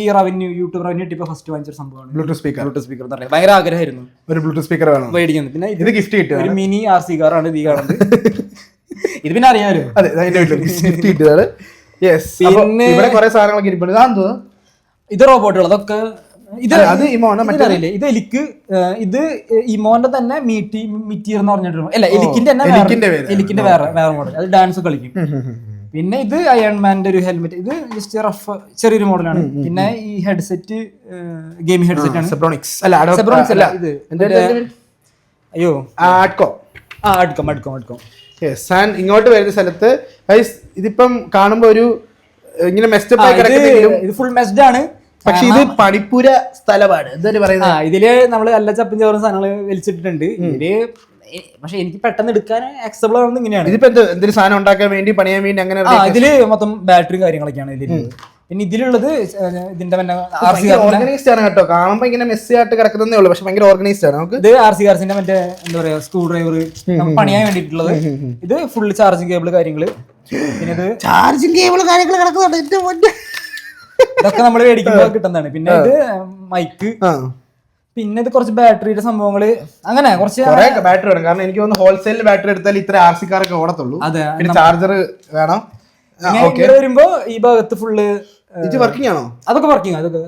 യൂട്യൂബ് റവന്യൂ കിട്ടിയപ്പോ ഫസ്റ്റ് വാങ്ങിച്ചൊരു സംഭവമാണ്. ബ്ലൂടൂത്ത് സ്പീക്കർ ഭയങ്കര ആഗ്രഹമായിരുന്നു ഒരു ബ്ലൂടൂത്ത് സ്പീക്കർ മേടിക്കുന്നത്. പിന്നെ ഇത് ഗിഫ്റ്റ് കിട്ടിയ ഒരു മിനി RC കാറാണ് ഇത് കാണുന്നത്. ഇത് പിന്നെ അറിയാലോ. അതെ, ഗിഫ്റ്റ് കിട്ടിയതാണ്. പിന്നെ ഇവിടെ കുറെ സാധനങ്ങളൊക്കെ ഇരിപ്പുണ്ട്. ഇത് റോബോട്ടുകൾ. അതൊക്കെ അറിയില്ലേ, ഇത് എലിക്ക്. ഇത് ഇമോന്റെ തന്നെ മിറ്റീർ എന്ന് പറഞ്ഞിട്ട്, അല്ല എലിക്കിന്റെ തന്നെ വേറെ മോഡൽ. അത് ഡാൻസ് കളിക്കും. പിന്നെ ഇത് അയൺമാന്റെ ഒരു ഹെൽമെറ്റ്. ഇത് ജസ്റ്റ് റഫ് ചെറിയൊരു മോഡലാണ്. പിന്നെ ഈ ഹെഡ്സെറ്റ് ഗെയിമിംഗ് ഹെഡ്സെറ്റ് ആണ്. സെബ്രോണിക്സ് അല്ല ഇത് അയ്യോ അടുക്കം. ഇങ്ങോട്ട് വരുന്ന സ്ഥലത്ത് ഇതിപ്പം കാണുമ്പോ ഒരു ഇങ്ങനെ മെസ്റ്റപ്പ് ഇത് ഫുൾ മെസ്ഡ് ആണ്. പക്ഷെ ഇത് പണിപ്പുര സ്ഥലമാണ്. എന്തായാലും പറയുന്നത് ഇതില് നമ്മള് നല്ല ചപ്പും ചോറും സാധനങ്ങൾ വലിച്ചിട്ടുണ്ട്. ഇതില് പക്ഷെ എനിക്ക് പെട്ടെന്ന് എടുക്കാൻ ആക്സസിബിൾ ആവുന്നത് ഇങ്ങനെയാണ്. ഇതിപ്പോ എന്തൊരു സാധനം ഉണ്ടാക്കാൻ വേണ്ടി, പണിയാൻ വേണ്ടി അങ്ങനെ ഇതില് മൊത്തം ബാറ്ററിയും കാര്യങ്ങളൊക്കെയാണ് ഇതില്. പിന്നെ ഇതിലുള്ളത് ഇതിന്റെ ഓർഗനൈസ്ഡ് ആണ് കേട്ടോ. കാണുമ്പോ ഇങ്ങനെ മെസ്സി ആയിട്ട് കിടക്കുന്നേ ഉള്ളൂ, പക്ഷെ ഭയങ്കര ഓർഗനൈസ്ഡ് ആണ്. നമുക്ക് ഇത് RC കാർസിന്റെ മറ്റേ എന്താ പറയാ സ്ക്രൂ ഡ്രൈവർ പണിയാൻ വേണ്ടിട്ടുള്ളത്. ഇത് ഫുൾ ചാർജിങ് കേബിൾ കാര്യങ്ങള്. പിന്നെ ഇത് ചാർജിങ് കേബിൾ കാര്യങ്ങൾ കിടക്കുന്നുണ്ട്. ഇതൊക്കെ നമ്മൾ മേടിക്കുമ്പോൾ കിട്ടുന്നതാണ്. പിന്നെ ഇത് മൈക്ക്, പിന്നെ ഇത് കുറച്ച് ബാറ്ററിയുടെ സംഭവങ്ങള് അങ്ങനെ കുറച്ച് ബാറ്ററി വേണം, കാരണം എനിക്ക് തോന്നുന്നു ഹോൾസെയിൽ ബാറ്ററി എടുത്താൽ ഇത്ര RC കാറൊക്കെ ഓടത്തുള്ളൂ. അതെ, പിന്നെ ചാർജർ വേണം. വരുമ്പോ ഈ ഭാഗത്ത് ഫുള്ള് ഇത് വർക്കിംഗ് ആണോ? അതൊക്കെ വർക്കിംഗ്. അതൊക്കെ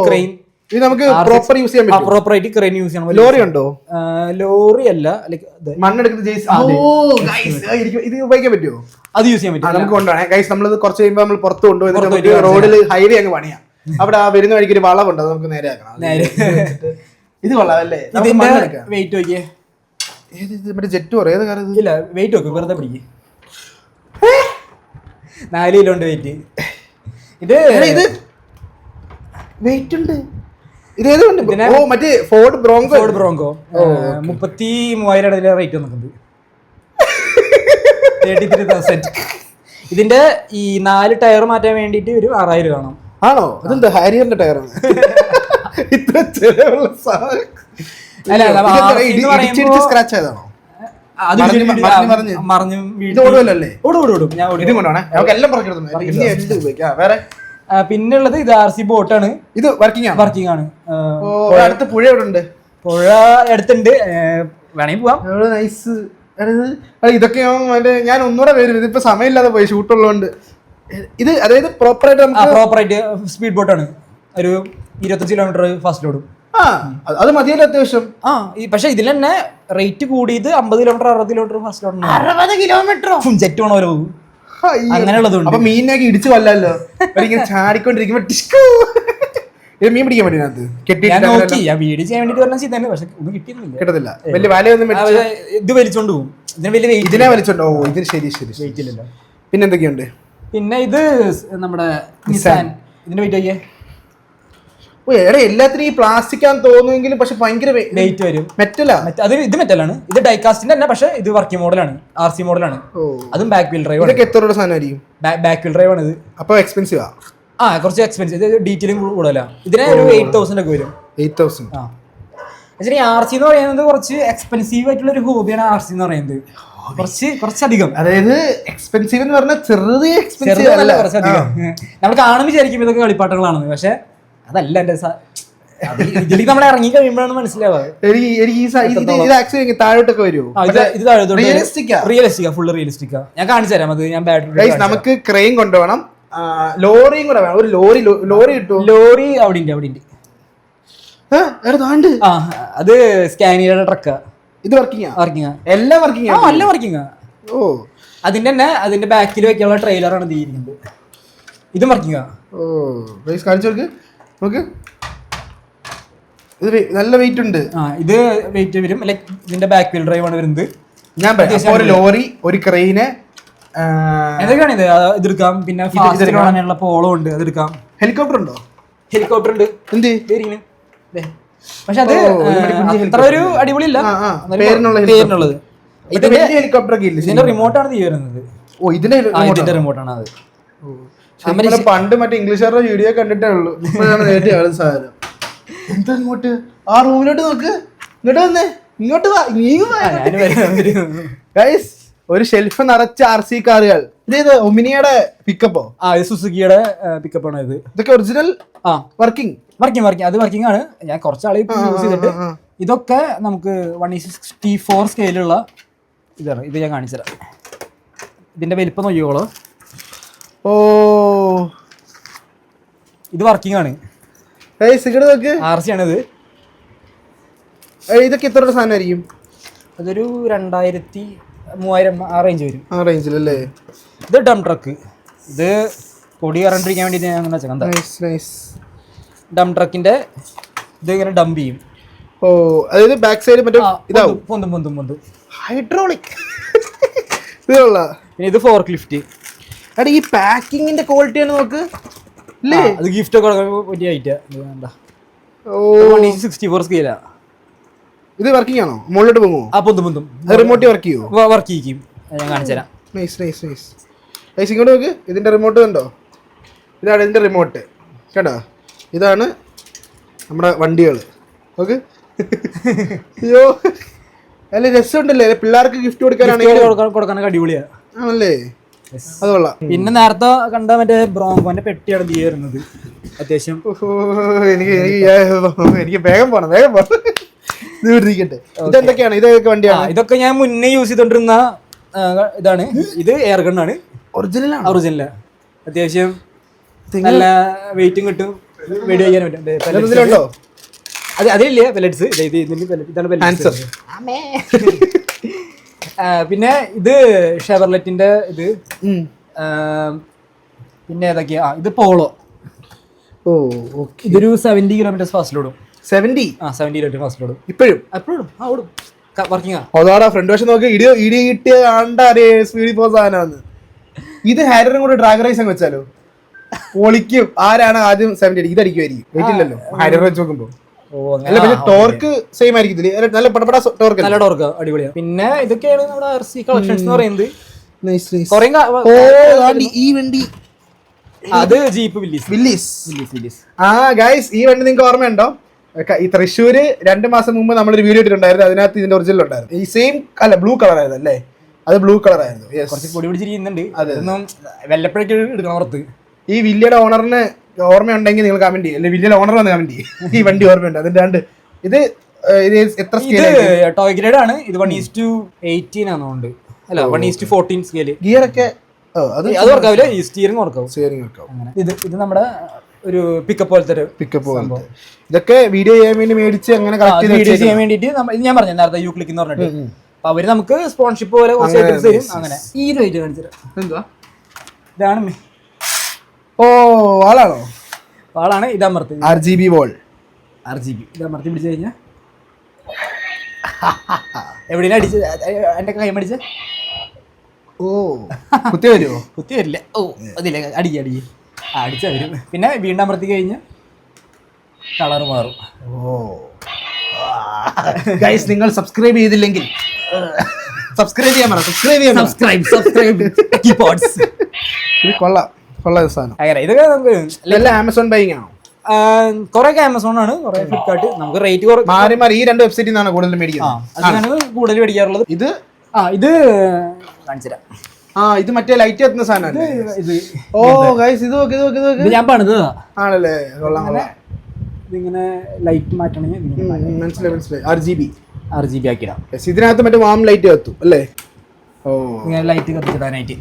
ക്രെയിൻ ഇത് നമുക്ക് പ്രോപ്പർ യൂസ് ചെയ്യാൻ പറ്റും. പ്രോപ്പർ ആയിട്ട് ക്രെയിൻ യൂസ് ചെയ്യണം. ലോറി ഉണ്ടോ? ലോറി അല്ല, മണ്ണെടുക്കുന്ന ഇത് ഉപയോഗിക്കാൻ പറ്റുമോ? അത് യൂസ് ചെയ്യാൻ പറ്റും. നമുക്ക് കൊണ്ടുപോകണേ ഗൈസ്. നമ്മളിത് കുറച്ച് കഴിയുമ്പോൾ നമ്മൾ പുറത്ത് കൊണ്ടുപോയി റോഡിൽ ഹൈവേ അങ്ങ് പണിയാം. അവിടെ ആ വരുന്ന വഴിക്ക് ഒരു വളവുണ്ട്, അത് നമുക്ക് നേരെ ആക്കണം. ഇത് കൊള്ളാമല്ലേ? ഇതിന്റെ വെയിറ്റ് നോക്കിയേ. മറ്റേ ജെറ്റ് പറയും, ഏത് കാര്യം? ഇല്ല, വെയിറ്റ് നോക്ക്, വെറുതെ പിടിക്കും. 4 കിലോ ഉണ്ട് വെയിറ്റ്. ഇത് വെയിറ്റ് ഉണ്ട്. മറ്റേ ഫോർഡ് ബ്രോങ്കോ 33,000 റേറ്റ് വന്നിട്ടുണ്ട്. 33,000. ഇതിന്റെ ഈ 4 ടയർ മാറ്റാൻ വേണ്ടിട്ട് ഒരു 6,000 വേണം. ആണോ? അതെന്താ ഹാരിയറിന്റെ ടയറാണ്? ഇത്ര ചെലവുള്ള സാധനം. സ്ക്രാച്ച് ആയതാണോ? വേറെ പിന്നുള്ളത് ഇത് RC ബോട്ടാണ്. ഇത് വർക്കിംഗ് ആണ്. അടുത്ത് പുഴ എവിടെ ഉണ്ട്? പുഴ അടുത്തുണ്ട്, വേണമെങ്കിൽ പോവാം. നൈസ്. ഇതൊക്കെ ഞാൻ ഒന്നുകൂടെ വരും, ഇതിപ്പോ സമയമില്ലാതെ പോയി ഷൂട്ടുള്ളതുകൊണ്ട്. ഇത് അതായത് പ്രോപ്പറായിട്ട് സ്പീഡ് ബോട്ടാണ്. ഒരു 25 കിലോമീറ്റർ ഫാസ്റ്റ് ലോഡും. അത് മതിയല്ലോ അത്യാവശ്യം. പക്ഷെ ഇതിൽ തന്നെ റേറ്റ് കൂടിയത് 50 kilometre 60 kilometre fast load. 60 kilometre jet വേണോ പോകും, അങ്ങനെയുള്ളതുണ്ട്. അപ്പൊ മീനിനൊക്കെ ഇടിച്ചു കൊല്ലല്ലോ, ഇങ്ങനെ ചാടിക്കൊണ്ടിരിക്കുമ്പോ മീൻ പിടിക്കാൻ പറ്റും. വീഡിയോ ചെയ്യാൻ വേണ്ടി പക്ഷെ ഒന്നും കിട്ടത്തില്ല. വലിയ വലയൊന്നും ഇത് വലിച്ചോണ്ട് പോകും. ഇതിനെ വലിച്ചോണ്ടോ? ഇതിന് ശരി വെയിറ്റ് ഇല്ലല്ലോ. പിന്നെ എന്തൊക്കെയുണ്ട്? പിന്നെ ഇത് നമ്മുടെ നിസാൻ. ഇതിന്റെ വെയിറ്റ് ആക്കിയേ. എല്ലാത്തിനും ഈ പ്ലാസ്റ്റിക് ആണെന്ന് തോന്നുമെങ്കിലും പക്ഷെ ഭയങ്കര വെയിറ്റ് വരും. മെറ്റലാ. അത് ഇത് മെറ്റലാണ്. ഇത് ഡൈകാസ്റ്റിന്റെ തന്നെ, പക്ഷെ ഇത് വർക്കിംഗ് മോഡലാണ്, RC മോഡലാണ്. അതും ബാക്ക് വീൽ ഡ്രൈവ്. ഇതൊക്കെ എത്ര രൂപ സാധനമായിരിക്കും? ബാക്ക് വീൽ ഡ്രൈവ് ആണ് ഇത്. അപ്പൊ എക്സ്പെൻസീവാ? കുറച്ച് എക്സ്പെൻസീവ്. ഇത് ഡീറ്റെയിലും കൂടുതലാ. ഇതിന് ഒരു 8,000 ഒക്കെ വരും. 8,000. RC എന്ന് പറയുന്നത് കുറച്ച് എക്സ്പെൻസീവ് ആയിട്ടുള്ള ഒരു ഹോബിയാണ്. RC എന്ന് പറയുന്നത് കുറച്ചധികം, അതായത് എക്സ്പെൻസീവ് എന്ന് പറഞ്ഞാൽ ചെറുത് എക്സ്പെൻസീവ് അല്ല, കുറച്ചധികം. നമ്മൾ കാണുമ്പോൾ വിചാരിക്കും ഇതൊക്കെ കളിപ്പാട്ടങ്ങളാണെന്ന്, പക്ഷെ അതല്ല. എന്റെ ഇതിലേക്ക് നമ്മൾ ഇറങ്ങി കഴിയുമ്പോഴാണ് മനസ്സിലാവുക. താഴോട്ടൊക്കെ വരുമോ? റിയലിസ്റ്റിക്കാ, ഫുള്ള് റിയലിസ്റ്റിക്കാ. ഞാൻ കാണിച്ചു തരാം. അത് ഞാൻ ബാറ്ററി. നമുക്ക് ക്രെയിൻ കൊണ്ടുപോകണം, ലോറിയും കൂടെ വേണം. ഒരു ലോറി കിട്ടും. ലോറി അവിടെ ഉണ്ട്. അത് സ്കാനിയറുടെ ട്രക്കാ. ഇത് വർക്കിംഗ് എല്ലാം വർക്കിംഗ്. അതിന്റെ തന്നെ അതിന്റെ ബാക്കിൽ വെക്കാനുള്ള ട്രെയിലറാണ് ഇതിരിക്കുന്നത്. ഇതും വർക്കിംഗ്. കാണിച്ചു നോക്ക്. ഇത് നല്ല വെയിറ്റ് ഉണ്ട്. ഇത് വെയിറ്റ് വരും. ലൈക് ഇതിന്റെ ബാക്ക് വീൽ ഡ്രൈവ് ആണ് വരുന്നത്. ഞാൻ ഒരു ലോറി, ഒരു ക്രെയിന്, എന്തൊക്കെയാണ് ഇത് എടുക്കാം. പിന്നെ ഫാസ്റ്റിനുള്ള പോളോ ഉണ്ട്, അത് എടുക്കാം. ഹെലികോപ്റ്റർ ഉണ്ടോ? ഹെലികോപ്റ്റർ ഉണ്ട്. എന്ത്? പക്ഷെ അത് അത്ര ഒരു അടിപൊളിയില്ല, പേരിനുള്ളത്. ഹെലികോപ്റ്റർ ഇതിന്റെ റിമോട്ടാണ് തീ വരുന്നത്. ഇതിന്റെ റിമോട്ടാണ് അത്. പണ്ട് മറ്റേ ഇംഗ്ലീഷുകാരുടെ വീഡിയോ കണ്ടിട്ടേ ഉള്ളൂ. സാധനം എന്താ? ഇങ്ങോട്ട് ആ റൂമിലോട്ട് നോക്ക്. ഇങ്ങോട്ട് വന്നേ, ഇങ്ങോട്ട് വാ. ഒരു ഷെൽഫ് നിറച്ച RC കാറുകൾ. ഇത് ഒമിനിയുടെ പിക്കപ്പോ? സുസുക്കിയുടെ പിക്കപ്പാണ് ഇത്. ഇതൊക്കെ ഒറിജിനൽ വർക്കിംഗ്. അത് വർക്കിംഗ് ആണ്. ഞാൻ കുറച്ചാളെ യൂസ് ചെയ്തിട്ട്. ഇതൊക്കെ നമുക്ക് 1:64 സ്കെയിലുള്ള ഇതാണ്. ഇത് ഞാൻ കാണിച്ചു തരാം. ഇതിന്റെ വലിപ്പം നോക്കിയോളൂ. ഇത് വർക്കിംഗ് ആണ്. RC ആണിത്. ഇതൊക്കെ എത്ര സാധനമായിരിക്കും? അതൊരു 2,000-3,000 ആ റേഞ്ച് വരും. ആ റേഞ്ചിലല്ലേ? ഇത് ഡം ട്രക്ക്. ഇത് പൊടി കറണ്ടിരിക്കാൻ വേണ്ടി ഞാൻ അങ്ങനെ വെച്ചാൽ ഡം ട്രക്കിന്റെ ഇത് ഇങ്ങനെ ഡംപ് ചെയ്യും. അതായത് ബാക്ക് സൈഡ് മറ്റേ പൊന്തും ഹൈഡ്രോളിക്. പിന്നെ ഇത് ഫോർക്ക് ലിഫ്റ്റ്. ഈ പാക്കിങ്ങിന്റെ ക്വാളിറ്റി ആണ് നോക്ക്. അത് ഗിഫ്റ്റ് ഒക്കെ പറ്റിയ ഐറ്റാ. 1:64 സ്കെയിലാ. ഇത് വർക്കിംഗ് ആണോ? മുകളിലോട്ട് പോകുമോ? പൊന്തും. റിമോട്ട് വർക്ക് ചെയ്യുമോ? വർക്ക് ചെയ്യും. ഞാൻ കാണിച്ചു തരാം. ഇങ്ങോട്ട് നോക്ക്. ഇതിന്റെ റിമോട്ട് കണ്ടോ? ഇതാണ് ഇതിന്റെ റിമോട്ട്. കേട്ടോ, ഇതാണ് നമ്മുടെ വണ്ടികൾ. ഓക്കെ. അയ്യോ, അല്ല രസമുണ്ടല്ലേ പിള്ളേർക്ക് ഗിഫ്റ്റ് കൊടുക്കാനാണെങ്കിൽ? കൊടുക്കാനൊക്കെ അടിപൊളിയാ ആണല്ലേ? അത് കൊള്ളാം. പിന്നെ നേരത്തെ കണ്ട മറ്റേ ബ്രോങ്കോന്റെ പെട്ടിയാണ് ബി വരുന്നത്. അത്യാവശ്യം എനിക്ക് വേഗം പോണം ഇതെന്തൊക്കെയാണ്? ഇതൊക്കെ വണ്ടിയാണ്. ഇതൊക്കെ ഞാൻ മുന്നേ യൂസ് ചെയ്തോണ്ടിരുന്ന ഇതാണ്. ഇത് എയർ ഗണ്ണാണ്. ഒറിജിനൽ അത്യാവശ്യം നല്ല വെയിറ്റും കിട്ടും, വെടി വയ്ക്കാൻ പറ്റും. അതില്ലേ പെല്ലറ്റ്സ്. ഇതാണ് പിന്നെ ഇത് ഷെവർലെറ്റിന്റെ ഇത്. പിന്നെ ഏതൊക്കെയാ? ഇത് പോളോ. ഇതൊരു 70 കിലോമീറ്റർ ഫാസ്റ്റിലോടും. 70 കിലോമീറ്റർ ഫാസ്റ്റിലോടും ഇപ്പോഴും ഓടും. വർക്കിംഗ് അതാടാ ഫ്രണ്ട് വശം നോക്കി ഇടി കിട്ടിയ ആണ്ടാ സ്പീഡിൽ പോകുന്ന സാധനമാണ്. ഇത് ഹാരിയറും കൂടെ ഡ്രാഗ് റേസ് അങ്ങ് വെച്ചാലോ പൊളിക്കും. ആരാണ് ആദ്യം 70 അടിക്കും? ഇതടിക്കുമായിരിക്കും. വെയിറ്റില്ലല്ലോ ഹാരിയർ വെച്ച് നോക്കുമ്പോ. ടോർക്ക് സെയിം ആയിരിക്കും. നല്ല പടപട ടോർക്ക്, നല്ല ടോർക്ക്, അടിപൊളിയാണ്. പിന്നെ ഇതൊക്കെയാണ് നമ്മുടെ RC കളക്ഷൻസ് എന്ന് പറയുന്നത്. ഈ വണ്ടി അത് ജീപ്പ് വില്ലീസ്. ഗൈസ്, ഈ വണ്ടി നിങ്ങൾക്ക് ഓർമ്മയുണ്ടോ? ഈ തൃശ്ശൂര് 2 മാസം മുമ്പ് നമ്മളൊരു വീഡിയോ ഇട്ടിട്ടുണ്ടായിരുന്നു. അതിനകത്ത് ഇതിന്റെ ഒറിജിനൽ ഉണ്ടായിരുന്നു. ഈ സെയിം അല്ല, ബ്ലൂ കളർ ആയിരുന്നു അല്ലേ? അത് ബ്ലൂ കളർ ആയിരുന്നു. കുറച്ച് പൊടി പിടിച്ചിരിക്കുന്നുണ്ട്. അതൊന്നും വല്ലപ്പോഴേക്കും എടുക്കണം പുറത്ത്. ഈ വില്ലയുടെ ഓണറിന് ഓർമ്മയുണ്ടെങ്കിൽ നിങ്ങൾ കമന്റ് ചെയ്യും. അല്ലെ വില്ലയുടെ ഓണർ വന്ന് കമന്റ് ചെയ്യും ഈ വണ്ടി ഓർമ്മയുണ്ട്. അതിന്റെ ഇത് എത്ര സ്കെയിൽ? ടോയ് ഗ്രേഡ് ആണ്. ഇത് 1:18 ആണോണ്ട്. അല്ല 1:14 സ്കെയിൽ. ഗിയർ ഒക്കെ അത് വർക്കാവില്ല. ഈ സ്റ്റിയറിംഗ് വർക്കാവും. ഇത് നമ്മുടെ ഒരു പിക്കപ്പ് പോലത്തെ ഇതൊക്കെ വീഡിയോ ചെയ്യാൻ വേണ്ടി മേടിച്ച് അങ്ങനെ വീഡിയോ ചെയ്യാൻ വേണ്ടിട്ട് ഞാൻ പറഞ്ഞു നേരത്തെ യു ക്ലിക്ക് എന്ന് പറഞ്ഞിട്ട്. അപ്പൊ അവര് നമുക്ക് സ്പോൺഷിപ്പ് പോലെ തരും. അങ്ങനെ ഈ റേറ്റ് കാണിച്ചത് എന്തുവാ? ഇതാണ്. ആളാണ്. ഇത് അമർത്തി RGB വോൾ. ഇത് അമർത്തി പിടിച്ചു കഴിഞ്ഞാൽ എവിടെയാണ് അടിച്ച് എന്റെ കൈ അടിച്ച കുത്തി വരുമോ? കുത്തി വരില്ല. അതില്ല, അടിച്ച വരും. പിന്നെ വീണ്ടും അമർത്തി കഴിഞ്ഞ് കളർ മാറും. ഗൈസ്, നിങ്ങൾ സബ്സ്ക്രൈബ് ചെയ്തില്ലെങ്കിൽ സബ്സ്ക്രൈബ് ഇത് കൊള്ളാം സാധനം. ഇതൊക്കെ നമുക്ക് ആമസോൺ ബൈങ് ആണോ? കുറെ ആമസോൺ ആണ്, കുറെ ഫ്ലിപ്കാർട്ട്. നമുക്ക് റേറ്റ് മാറി ഈ 2 വെബ്സൈറ്റിൽ നിന്നാണ് കൂടുതൽ മേടിക്കുന്നത്. കൂടുതൽ മേടിക്കാറുള്ളത്. ഇത് കാണിച്ചുതരാം. ഇത് മറ്റേ ലൈറ്റ് എത്തുന്ന സാധനം. ഞാൻ പണിതാ ആണല്ലേ? ഇതിങ്ങനെ ലൈറ്റ് മാറ്റണമെങ്കിൽ മനസ്സിലായി. RGB ആക്കിടാം. ഇതിനകത്ത് മറ്റേ വാം ലൈറ്റ് കത്തും അല്ലേ? ഇങ്ങനെ ലൈറ്റ് കത്തിച്ചിടാനായിട്ട്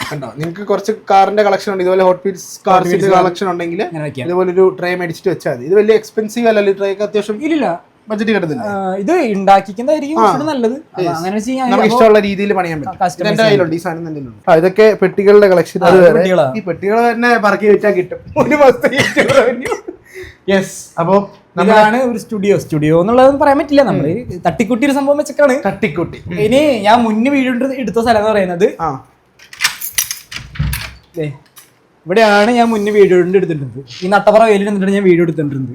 കണ്ടോ? നിങ്ങൾക്ക് കുറച്ച് കാറിന്റെ കളക്ഷൻ ഉണ്ട്. ഇതുപോലെ ഹോട്ട് വീൽസ് കാർസിന്റെ കളക്ഷൻ ഉണ്ടെങ്കിൽ ഇതുപോലെ ഒരു ട്രേ മേടിച്ചിട്ട് വെച്ചാൽ മതി. ഇത് വലിയ എക്സ്പെൻസീവ് അല്ലല്ലോ. ട്രേ ഒക്കെ അത്യാവശ്യം ഇല്ല, ബഡ്ജറ്റ് കിടത്തില്ല. ഇത് ഉണ്ടാക്കിക്കുന്നതായിരിക്കും നല്ലത്. നമുക്ക് ഇഷ്ടമുള്ള രീതിയിൽ പണിയാൻ പറ്റും. എന്റെ കയ്യിലുണ്ട് ഈ സാധനം തന്നെ. ഇതൊക്കെ പെട്ടികളുടെ കളക്ഷൻ. ഈ പെട്ടികൾ തന്നെ പറക്കി വെച്ചാൽ കിട്ടും ഒരു മാസത്തെ. അപ്പൊ നമ്മളാണ് ഒരു സ്റ്റുഡിയോ എന്നുള്ളത് പറയാൻ പറ്റില്ല. നമ്മള് തട്ടിക്കുട്ടി ഒരു സംഭവം വെച്ചൊക്കെയാണ്. തട്ടിക്കുട്ടി. ഇനി ഞാൻ മുന്നേ വീഡിയോ എടുത്ത സ്ഥലം എന്ന് പറയുന്നത് ഇവിടെയാണ്. ഞാൻ മുന്നേ വീഡിയോ എടുത്തിട്ടുണ്ട്. ഈ നട്ടപ്പുറ വെയിലിൽ നിന്നിട്ട് ഞാൻ വീഡിയോ എടുത്തിട്ടുണ്ട്.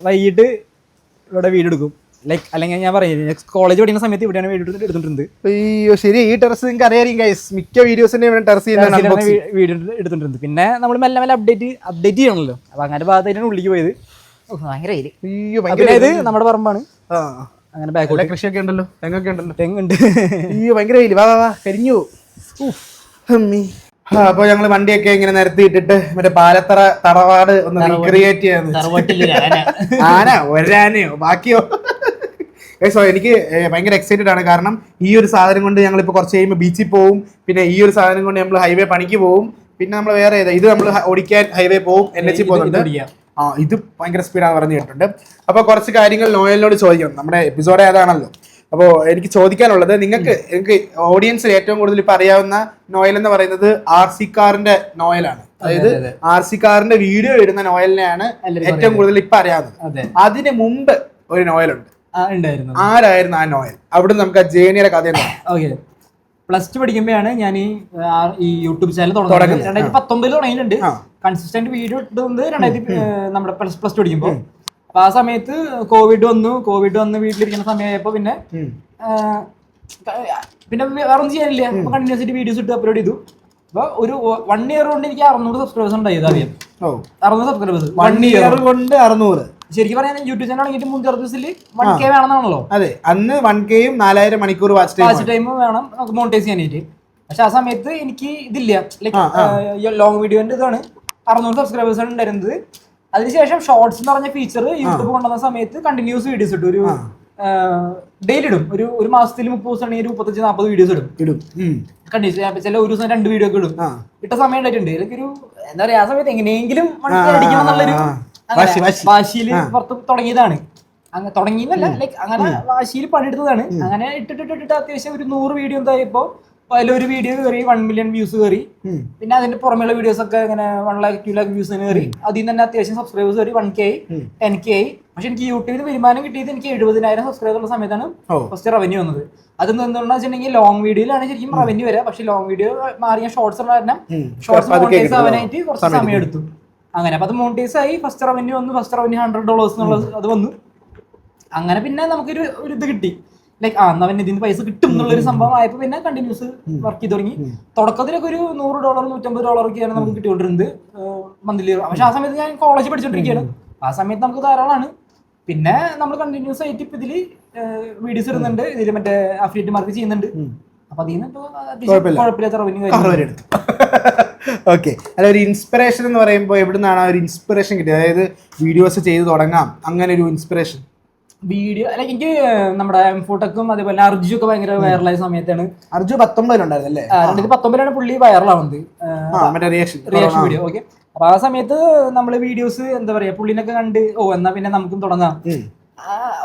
വൈകിട്ട് ഇവിടെ വീഡിയോ എടുക്കും. ലൈക്ക് അല്ലെങ്കിൽ ഞാൻ പറയുന്നത് കോളേജ് പഠിക്കുന്ന സമയത്ത് ഇവിടെയാണ് വീഡിയോ എടുത്തിട്ടുണ്ട്. അയ്യോ ശരി. ഈ ടെറസ് നിങ്ങൾക്ക് അറിയാം ഗൈസ്, മിക്ക വീഡിയോസിന്റെ വീഡിയോ എടുത്തിട്ടുണ്ട്. പിന്നെ നമ്മൾ മെല്ലെ അപ്ഡേറ്റ് ചെയ്യണമല്ലോ. അപ്പൊ അങ്ങനെ ഭാഗത്തായിട്ടാണ് ഉള്ളിക്ക് പോയത്. ഇത് നമ്മുടെ പറമ്പാണ്. അങ്ങനെ ബാക്കോട്ട് കൃഷിയൊക്കെ ഉണ്ടല്ലോ, തെങ്ങൊക്കെ ഉണ്ടല്ലോ. തെങ്ങുണ്ട്. അയ്യോ ഭയങ്കര വെയില്. വാ കരിഞ്ഞു. അപ്പൊ ഞങ്ങള് വണ്ടിയൊക്കെ ഇങ്ങനെ നിരത്തിയിട്ടിട്ട് മറ്റേ പാലത്തറ തറവാട് ഒന്ന് റീക്രിയേറ്റ് ചെയ്യാന്ന്. ഒരാനയോ ബാക്കിയോ? എനിക്ക് ഭയങ്കര എക്സൈറ്റഡ് ആണ്. കാരണം ഈ ഒരു സാധനം കൊണ്ട് ഞങ്ങളിപ്പോ കുറച്ച് കഴിയുമ്പോൾ ബീച്ചിൽ പോവും. പിന്നെ ഈ ഒരു സാധനം കൊണ്ട് നമ്മൾ ഹൈവേ പണിക്ക് പോവും. പിന്നെ നമ്മൾ വേറെ ഇത് നമ്മൾ ഓടിക്കാൻ ഹൈവേ പോവും, NH പോകുന്നുണ്ട്. ഇത് ഭയങ്കര സ്പീഡാണ് പറഞ്ഞു കേട്ടിട്ടുണ്ട്. അപ്പൊ കുറച്ച് കാര്യങ്ങൾ നോയലിനോട് ചോദിക്കണം. നമ്മുടെ എപ്പിസോഡ് ഏതാണല്ലോ. അപ്പോൾ എനിക്ക് ചോദിക്കാനുള്ളത്, നിങ്ങൾക്ക് ഓഡിയൻസിൽ ഏറ്റവും കൂടുതൽ ഇപ്പൊ അറിയാവുന്ന നോയൽ എന്ന് പറയുന്നത് RC കാറിന്റെ നോയലാണ്. അതായത് RC കാറിന്റെ വീഡിയോ ഇടുന്ന നോയലിനെയാണ് ഏറ്റവും കൂടുതൽ ഇപ്പൊ അറിയാവുന്നത്. അതിന് മുമ്പ് ഒരു നോയലുണ്ട്. ആരായിരുന്നു ആ നോയൽ? അവിടെ നമുക്ക് ആ ജേണിയുടെ കഥ പ്ലസ് 2 പഠിക്കുമ്പോഴാണ് ഞാൻ ഈ യൂട്യൂബ് ചാനൽ തുടങ്ങുന്നത്. 2019 തുടങ്ങിയിട്ടുണ്ട്. കൺസിസ്റ്റന്റ് വീഡിയോ ഇട്ടുന്നത് നമ്മുടെ പ്ലസ് 2 പഠിക്കുമ്പോൾ. അപ്പൊ ആ സമയത്ത് കോവിഡ് വന്ന് വീട്ടിലിരിക്കുന്ന സമയമായപ്പോ പിന്നെ വേറെ ഒന്നും ചെയ്യാനില്ല. കണ്ടിന്യൂസ് ആയിട്ട് വീഡിയോസ് ഇട്ട് അപ്ലോഡ് ചെയ്തു. അപ്പൊ ഒരു 1 ഇയർ കൊണ്ട് എനിക്ക് 600 സബ്സ്ക്രൈബേഴ്സ് ഉണ്ടായത്. ആദ്യം 600 സബ്സ്ക്രൈബേഴ്സ് 1 ഇയർ കൊണ്ട് 600. ശരിക്കും പറയാൻ യൂട്യൂബ് ചാനൽ തുടങ്ങിയിട്ട് 3 ദിവസത്തിൽ 1K വേണമെന്നാണല്ലോ. അതെ, അന്ന് 1K 4000 മണിക്കൂർ വാച്ച് ടൈം വേണം നമുക്ക് മോണിറ്റൈസ് ചെയ്യാനായിട്ട്. പക്ഷെ ആ സമയത്ത് എനിക്ക് ഇതില്ല, ലൈക്ക് ലോങ് വീഡിയോന്റെ ഇതാണ് 600 സബ്സ്ക്രൈബേഴ്സ് ആണ് ഉണ്ടായിരുന്നത്. അതിനുശേഷം ഷോർട്സ് എന്ന് പറഞ്ഞ ഫീച്ചർ യൂട്യൂബ് കൊണ്ടുവന്ന സമയത്ത് കണ്ടിന്യൂസ് വീഡിയോസ് ഇട്ടു. ഒരു ഡെയിലി ഇടും. ഒരു മാസത്തിൽ 30 ദിവസം ആണെങ്കിൽ 35-40 വീഡിയോസ് ഇടും. കണ്ടിന്യൂസ് ചില ഒരു ദിവസം 2 വീഡിയോ ഒക്കെ ഇടും. ഇട്ട സമയം ഉണ്ടായിട്ടുണ്ട്. എനിക്കൊരു എന്താ പറയാ, ആ സമയത്ത് എങ്ങനെയെങ്കിലും അടിക്കണം എന്നുള്ളൊരു വാശിയിൽ പുറത്ത് തുടങ്ങിയതാണ്. അങ്ങനെ തുടങ്ങിയെന്നല്ല, ലൈക്ക് അങ്ങനെ വാശിയിൽ പണിയെടുത്തതാണ്. അങ്ങനെ ഇട്ടിട്ട് അത്യാവശ്യം ഒരു 100 വീഡിയോ എന്തായപ്പോ അതിലൊരു വീഡിയോ കയറി 1 മില്യൺ വ്യൂസ് കയറി. പിന്നെ അതിന്റെ പുറമെയുള്ള വീഡിയോസ് ഒക്കെ ഇങ്ങനെ 1 lakh 2 lakh വ്യൂസ് കയറി. അതിൽ നിന്ന് തന്നെ അത്യാവശ്യം സബ്സ്ക്രൈബേഴ്സ് കയറി 1K 10K ആയി. പക്ഷെ എനിക്ക് യൂട്യൂബിൽ വരുമാനം കിട്ടിയത് എനിക്ക് 70,000 സബ്സ്ക്രൈബർ ഉള്ള സമയത്താണ് ഫസ്റ്റ് റവന്യൂ വന്നത്. അത് എന്തുകൊണ്ടാണെന്ന് വെച്ചിട്ടുണ്ടെങ്കിൽ ലോങ് വീഡിയോയിലാണ് ശരിക്കും റവന്യൂ വരിക. പക്ഷെ ലോങ് വീഡിയോ മാറിയ ഷോർട്സ് കാരണം ഷോർട്സ് മോണിറ്റൈസ് ആവാനായിട്ട് കുറച്ച് സമയം എടുത്തു. അങ്ങനെ അപ്പൊ അത് മോണിറ്റൈസ് ആയി. ഫസ്റ്റ് റവന്യൂ വന്നു. ഫസ്റ്റ് റവന്യൂ $100 എന്നുള്ളത് അത് വന്നു. അങ്ങനെ പിന്നെ നമുക്കൊരു ഇത് കിട്ടി, ലൈക്ക് അവൻ ഇതിന് പൈസ കിട്ടും എന്നുള്ളൊരു സംഭവം ആയപ്പോ പിന്നെ കണ്ടിന്യൂസ് വർക്ക് ചെയ്ത് തുടങ്ങി. തുടക്കത്തിലൊക്കെ ഒരു $100 $150 ഒക്കെയാണ് നമുക്ക് കിട്ടിക്കൊണ്ടിരുന്നത് മന്ത്ലി. പക്ഷെ ആ സമയത്ത് ഞാൻ കോളേജ് പഠിച്ചോണ്ടിരിക്കുകയാണ്. ആ സമയത്ത് നമുക്ക് ധാരാളമാണ്. പിന്നെ നമ്മൾ കണ്ടിന്യൂസ് ആയിട്ട് ഇപ്പൊ ഇതില് വീഡിയോസ് ഇടുന്നുണ്ട്, ഇതിൽ മറ്റേ അഫിലിയേറ്റ് മാർക്ക് ചെയ്യുന്നുണ്ട്. അപ്പൊ അതിൽ നിന്ന് കുഴപ്പമില്ലാത്ത റവന്യൂ. ഓക്കെ, അല്ല ഒരു ഇൻസ്പിറേഷൻ എന്ന് പറയുമ്പോൾ എവിടുന്നാണ് ആ ഒരു ഇൻസ്പിറേഷൻ കിട്ടിയത്? അതായത് വീഡിയോസ് ചെയ്ത് തുടങ്ങാം അങ്ങനെ ഒരു ഇൻസ്പിറേഷൻ? വീഡിയോ അല്ല, എനിക്ക് നമ്മുടെ എംഫോടെക്കും അതേപോലെ അർജു ഒക്കെ ഭയങ്കര വൈറലായ സമയത്താണ്. അർജു 19 2019 പുള്ളി വൈറലാവുന്നത് റിയാക്ഷൻ വീഡിയോ. ഓക്കെ, അപ്പൊ ആ സമയത്ത് നമ്മള് വീഡിയോസ് എന്താ പറയാ പുള്ളിനൊക്കെ കണ്ട് എന്നാ പിന്നെ നമുക്കും തുടങ്ങാം.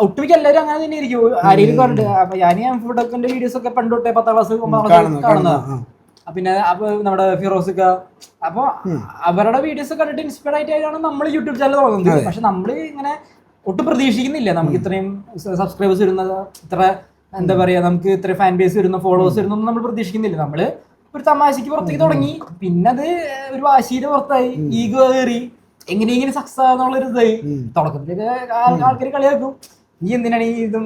ഒട്ടുമിക്ക എല്ലാവരും അങ്ങനെ തന്നെ ഇരിക്കും, ആരെങ്കിലും കണ്ട്. അപ്പൊ ഞാൻ എംഫോടെക്കിന്റെ വീഡിയോസ് ഒക്കെ പണ്ട് തൊട്ടേ 10ാം ക്ലാസ് 9ാം ക്ലാസ് കാണുന്നതാണ്. പിന്നെ അപ്പൊ നമ്മുടെ ഫിറോസ് അപ്പൊ അവരുടെ വീഡിയോസ് കണ്ടിട്ട് ഇൻസ്പയർ ആയിട്ടാണ് നമ്മൾ യൂട്യൂബ് ചാനൽ തുടങ്ങുന്നത്. പക്ഷെ നമ്മള് ഇങ്ങനെ ഒട്ടും പ്രതീക്ഷിക്കുന്നില്ല നമുക്ക് ഇത്രയും സബ്സ്ക്രൈബേഴ്സ് വരുന്നത്, ഇത്ര എന്താ പറയാ നമുക്ക് ഇത്ര ഫാൻ ബേസ് വരുന്ന ഫോളോവേഴ്സ് വരുന്നൊന്നും നമ്മൾ പ്രതീക്ഷിക്കുന്നില്ല. നമ്മള് ഒരു തമാശക്ക് പുറത്തേക്ക് തുടങ്ങി. പിന്നെ അത് ഒരു വാശിയുടെ പുറത്തായി, ഈഗോ കയറി, എങ്ങനെയെങ്കിലും സക്സസ് ആകുന്നുള്ളൊരു ഇതായി. തുടക്കത്തിലേക്ക് ആൾക്കാർ കളിയാക്കും, നീ എന്തിനാണ് ഈ ഇതും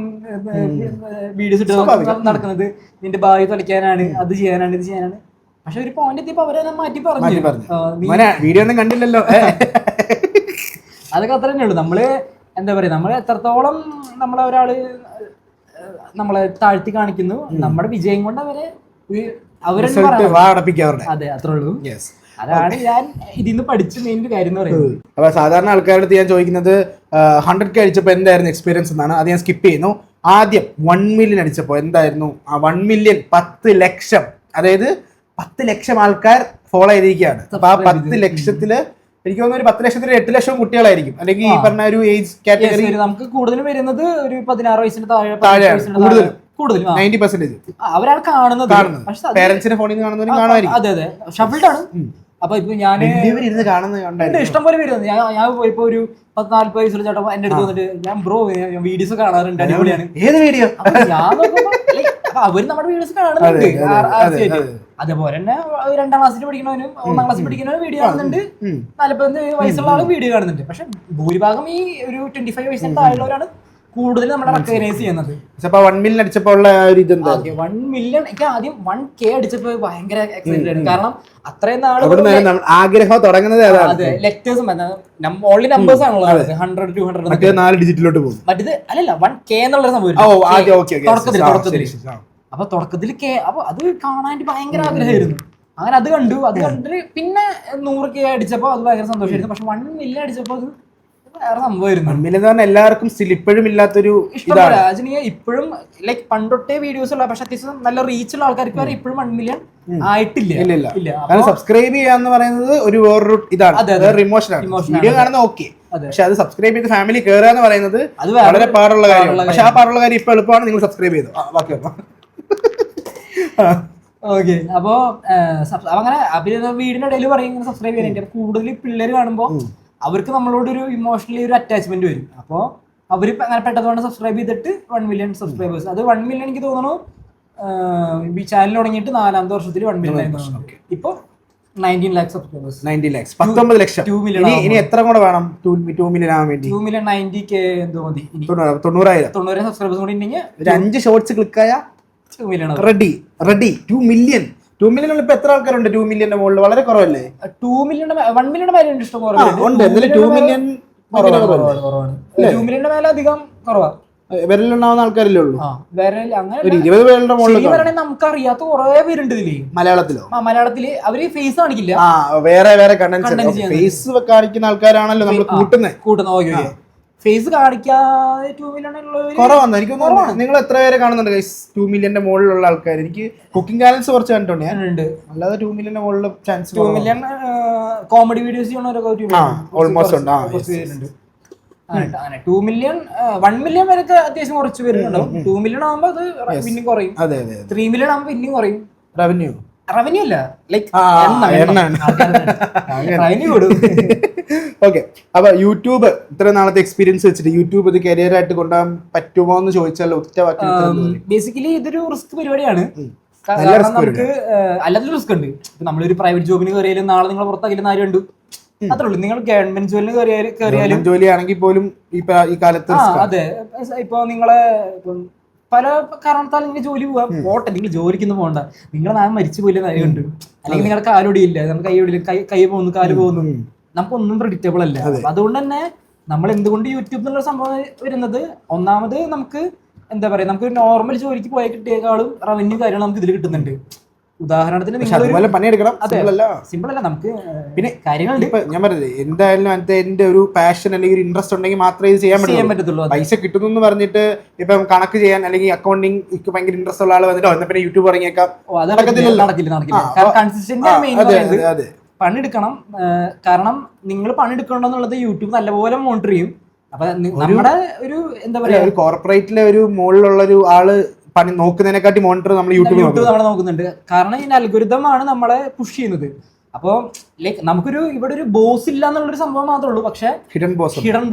വീഡിയോസ് ഇട്ട് നടക്കുന്നത്, നിന്റെ ഭാവി തൊലയ്ക്കാനാണ്, അത് ചെയ്യാനാണ്, ഇത് ചെയ്യാനാണ്. പക്ഷെ ഒരു പോയിന്റ് എത്തിയപ്പോ അവരെ മാറ്റി പറഞ്ഞു, വീഡിയോ ഒന്നും കണ്ടില്ലല്ലോ. അതൊക്കെ അത്ര തന്നെ ഉള്ളൂ. നമ്മള് എന്താ പറയാ, നമ്മൾ എത്രത്തോളം നമ്മളെ ഒരാള് നമ്മളെ താഴ്ത്തി കാണിക്കുന്നു, നമ്മുടെ വിജയം കൊണ്ട് അവരെ അതെ, അത്രേ ഉള്ളൂ. അതാണ് ഞാൻ ഇതിന്ന് പഠിച്ച മെയിൻ കാര്യം എന്ന് പറയുന്നത്. അപ്പൊ സാധാരണ ആൾക്കാരുടെ അടുത്ത് ഞാൻ ചോദിക്കുന്നത് 100K അടിച്ചപ്പോ എന്തായിരുന്നു എക്സ്പീരിയൻസ് എന്നാണ്. അത് ഞാൻ സ്കിപ്പ് ചെയ്യുന്നു. ആദ്യം 1 മില്യൺ അടിച്ചപ്പോ എന്തായിരുന്നു ആ 1 മില്യൺ? 10 ലക്ഷം, അതായത് 10 ലക്ഷം ആൾക്കാർ ഫോളോ ചെയ്തിരിക്കുകയാണ്. അപ്പൊ ആ 10 ലക്ഷത്തില് എനിക്ക് തോന്നുന്നു ഒരു 10 ലക്ഷത്തിൽ 8 ലക്ഷം കുട്ടികളായിരിക്കും, അല്ലെങ്കിൽ ഈ പറഞ്ഞ ഒരു ഏജ് കാറ്റഗറി. നമുക്ക് കൂടുതലും വരുന്നത് ഒരു 16 വയസ്സിന് താഴെയാണ് കൂടുതൽ 90%. അവരാണ് കാണുന്നത്. പേരൻസിന്റെ ഫോണിൽ നിന്ന് കാണുന്നവരും കാണുമായിരിക്കും. അതെ അതെ, ഷഫിൾഡ് ആണ്. അപ്പൊ ഇപ്പൊ ഞാൻ ഇഷ്ടം പോലെ വരുന്നത്. ഞാൻ പോയപ്പോ ഒരു 40 വയസ്സുള്ള ചേട്ടൻ എന്റെ അടുത്ത് വന്നിട്ട്, ഞാൻ ബ്രോ വീഡിയോസ് കാണാറുണ്ട്, അടിപൊളിയാണ്. ഏത് വീഡിയോ? ഞാൻ നോക്കുമ്പോ അവര് നമ്മുടെ വീഡിയോസ് കാണുന്നുണ്ട്. അതേപോലെ തന്നെ 2ാം ക്ലാസ്സിൽ പഠിക്കണവനും 1ാം ക്ലാസ്സിൽ പഠിക്കുന്നവനും വീഡിയോ കാണുന്നുണ്ട്, 40 വയസ്സുള്ള ആളും വീഡിയോ കാണുന്നുണ്ട്. പക്ഷെ ഭൂരിഭാഗം ഈ ഒരു 25 വയസ്സിന് താഴെയുള്ളവരാണ് കൂടുതൽ നമ്മളെ റെക്കഗ്നൈസ് ചെയ്യുന്നത്. 1 മില്യൺ അടിച്ചപ്പോൾ ഉള്ള ഒരു ഇത് 1 മില്യൺ എനിക്ക് ആദ്യം 1K അടിച്ചപ്പോ ഭയങ്കര എക്സൈറ്റഡ് ആയിരുന്നു. കാരണം അത്രയും നാള് ആഗ്രഹം തുടങ്ങുന്നത് ലെറ്റേഴ്സ് ഓൺലി നമ്പേഴ്സ് ആണല്ലോ, 100 200 4 ഡിജിറ്റിലോട്ട് പോകും. മറ്റേത് അല്ലല്ല 1K എന്നുള്ള സംഭവം തുടക്കത്തിൽ. അപ്പൊ തുടക്കത്തിൽ അപ്പൊ അത് കാണാൻ ഭയങ്കര ആഗ്രഹമായിരുന്നു. അങ്ങനെ അത് കണ്ടിട്ട് പിന്നെ 100K അടിച്ചപ്പോ അത് ഭയങ്കര സന്തോഷമായിരുന്നു. പക്ഷെ 1 മില്യൺ അടിച്ചപ്പോ അത് വേറെ സംഭവമായിരുന്നു. എല്ലാവർക്കും ഇപ്പോഴും ഇല്ലാത്തൊരു ഇഷ്ടമല്ല. ഇപ്പോഴും ലൈക്ക് പണ്ടൊട്ടേ വീഡിയോസ് ഉള്ള, പക്ഷെ അത്യാവശ്യം നല്ല റീച്ച് ഉള്ള ആൾക്കാർക്ക് വരെ ഇപ്പോഴും 1 മില്യൺ ആയിട്ടില്ല. സബ്സ്ക്രൈബ് ചെയ്യാന്ന് പറയുന്നത് ഒരു വേറൊരു ഇതാണ്, ഇമോഷനാണ്. വീഡിയോ കാണുന്ന ഓക്കെ, പക്ഷെ അത് സബ്സ്ക്രൈബ് ചെയ്ത് ഫാമിലി കയറുക എന്ന് പറയുന്നത് അത് വളരെ പാടുള്ള കാര്യമാണ്. പക്ഷെ ആ പാടുള്ള കാര്യം ഇപ്പൊ എളുപ്പമാണ്, നിങ്ങൾ സബ്സ്ക്രൈബ് ചെയ്തു. ഓക്കെ, അപ്പോ അങ്ങനെ വീടിന്റെ ഇടയിൽ പറയും സബ്സ്ക്രൈബ് ചെയ്യാൻ. കൂടുതൽ പിള്ളേർ കാണുമ്പോ അവർക്ക് നമ്മളോട് ഒരു ഇമോഷണലി ഒരു അറ്റാച്ച്മെന്റ് വരും. അപ്പോൾ അവർ അങ്ങനെ പെട്ടെന്ന് സബ്സ്ക്രൈബ് ചെയ്തിട്ട് 1 മില്യൺ സബ്സ്ക്രൈബേഴ്സ്. അത് 1 മില്യൺ എനിക്ക് തോന്നുന്നു ഈ ചാനൽ തുടങ്ങിയിട്ട് 4ാമത്തെ വർഷത്തിൽ 1 മില്യൺ ആയിരുന്നു. ഇപ്പൊ 19 lakhs സബ്സ്ക്രൈബേഴ്സ്. 19 lakhs 19 ലക്ഷം. 2 മില്യൺ. ഇനി എത്ര കൂടെ വേണം 2 മില്യൺ ആവാൻ വേണ്ടി? 2 മില്യൺ 90K എന്തോ മതി. 90,000 സബ്സ്ക്രൈബേഴ്സ് കൂടി ഉണ്ടെങ്കിൽ ഒരു 5 ഷോർട്സ് ക്ലിക്ക് ആയ 2 മില്യൺ റെഡി. 2 മില്യൺ. 2 മില്യൺ ഇപ്പൊ എത്ര ആൾക്കാരുണ്ട്? 2 മില്യന്റെ മുകളിൽ വളരെ കുറവല്ലേ? 2 മില്യൺ 1 മില്യൺ മേലെ ഇഷ്ടം കുറവാണ്. 2 മില്യൺ 2 മില്യന്റെ മേലെ അധികം കുറവാ. വിരലുണ്ടാവുന്ന ആൾക്കാരല്ലേ ഉള്ളൂ? വേറെ അങ്ങനെ ഒരു 20 പേരുടെ മുകളിൽ നമുക്ക് അറിയാത്ത കുറെ പേരുണ്ട് ഇതില്. മലയാളത്തിലോ? മലയാളത്തില് അവര് ഫേസ് കാണിക്കില്ല, വേറെ കണ്ടന്റ് ഫേസ് കാണിക്കുന്ന ആൾക്കാരാണല്ലോ നമ്മൾ കൂട്ടുന്നത്. ഫേസ് കാണിക്കാതെ 2 മില്യൺ കുറവാണ് എനിക്ക് തോന്നുന്നു. നിങ്ങൾ എത്ര പേരെ കാണുന്നുണ്ട് 2 മില്യന്റെ മുകളിലുള്ള ആൾക്കാർ? എനിക്ക് കുക്കിംഗ് ചാനൽസ് കുറച്ച് കണ്ടിട്ടുണ്ട്, അല്ലാതെ 2 മില്യന്റെ മുകളിൽ chance. 2 million comedy videos almost ഉണ്ട്. 2 മില്യൺ 1 മില്യൺ വരെയൊക്കെ അത്യാവശ്യം കുറച്ച് പേരുണ്ടാവും. 2 മില്യൺ ആകുമ്പോ അത് പിന്നെയും കുറയും. 3 മില്യൺ ആകുമ്പോ പിന്നെയും കുറയും. റവന്യൂ അല്ല, ലൈക് റവന്യൂ കൂടും. ഓക്കെ, അപ്പൊ യൂട്യൂബ് ഇത്ര നാളത്തെ എക്സ്പീരിയൻസ് വെച്ചിട്ട് യൂട്യൂബ് ഇത് കരിയർ ആയിട്ട് കൊണ്ടുപോകാൻ പറ്റുമോ എന്ന് ചോദിച്ചാൽ ഒറ്റ വാക്കിൽ ബേസിക്കലി ഇതൊരു റിസ്ക് പരിപാടിയാണ്. നമുക്ക് അല്ലാത്തൊരു റിസ്ക് ഉണ്ട്. നമ്മളൊരു പ്രൈവറ്റ് ജോബിന് കയറിയാലും നാളെ നിങ്ങൾ പുറത്താക്കിയാലും ആരും ഉണ്ട്, അത്രേ ഉള്ളൂ. നിങ്ങൾ ഗവൺമെന്റ് ജോലിന് കയറിയാലും ജോലിയാണെങ്കിൽ പോലും ഈ കാലത്ത് അതെ, ഇപ്പൊ നിങ്ങളെ പല കാരണത്താൽ നിങ്ങൾ ജോലി പോകാൻ പോട്ടെ, നിങ്ങൾ ജോലിക്കൊന്നും പോകണ്ട, നിങ്ങൾ നാം മരിച്ചു പോയില്ല കാര്യമുണ്ട്, അല്ലെങ്കിൽ നിങ്ങളുടെ കാലൊടിയില്ല, നമുക്ക് കൈയൊടിയില്ല, കൈ പോകുന്നു, കാല് പോകുന്നു, നമുക്കൊന്നും പ്രെഡിക്റ്റബിൾ അല്ല. അതുകൊണ്ട് തന്നെ നമ്മൾ എന്തുകൊണ്ട് യൂട്യൂബ് എന്നുള്ള സംഭവം വരുന്നത്, ഒന്നാമത് നമുക്ക് എന്താ പറയാ, നമുക്ക് നോർമൽ ജോലിക്ക് പോയാൽ കിട്ടിയേക്കാളും റവന്യൂ കാര്യങ്ങൾ നമുക്ക് ഇതിൽ കിട്ടുന്നുണ്ട്. ഉദാഹരണത്തിന് പണിയെടുക്കണം, സിമ്പിൾ അല്ല, നമുക്ക് പിന്നെ കാര്യങ്ങളുണ്ട്. ഞാൻ പറഞ്ഞത് എന്തായാലും എന്റെ ഒരു പാഷൻ അല്ലെങ്കിൽ ഒരു ഇൻട്രസ്റ്റ് ഉണ്ടെങ്കിൽ മാത്രമേ ഇത് ചെയ്യാൻ പറ്റത്തുള്ളൂ. പൈസ കിട്ടുന്നു എന്ന് പറഞ്ഞിട്ട് ഇപ്പം കണക്ക് ചെയ്യാൻ അല്ലെങ്കിൽ അക്കൗണ്ടിങ് ഭയങ്കര ഇൻട്രസ്റ്റ് ഉള്ള ആൾ വന്നിട്ട് വന്ന പിന്നെ യൂട്യൂബ് തുടങ്ങിയേക്കാം, പണിയെടുക്കണം. കാരണം നിങ്ങൾ പണിയെടുക്കണമെന്നുള്ളത് യൂട്യൂബ് നല്ലപോലെ മോണിറ്റർ ചെയ്യും. അപ്പൊ നമ്മുടെ ഒരു എന്താ പറയാ, ഒരു കോർപ്പറേറ്റിലെ ഒരു മുകളിലുള്ള ഒരു ആള് പണി നോക്കുന്നതിനെക്കാട്ടി മോണിറ്റർ നമ്മൾ യൂട്യൂബ് നമ്മൾ നോക്കുന്നുണ്ട്. കാരണം ഈ അൽഗോരിതമാണ് നമ്മളെ പുഷ് ചെയ്യുന്നത്. അപ്പോൾ ലൈക്ക് നമുക്കൊരു ഇവിടെ ഒരു ബോസ് ഇല്ല എന്നുള്ളൊരു സംഭവം മാത്രമേ ഉള്ളൂ, പക്ഷെ ഹിഡൻ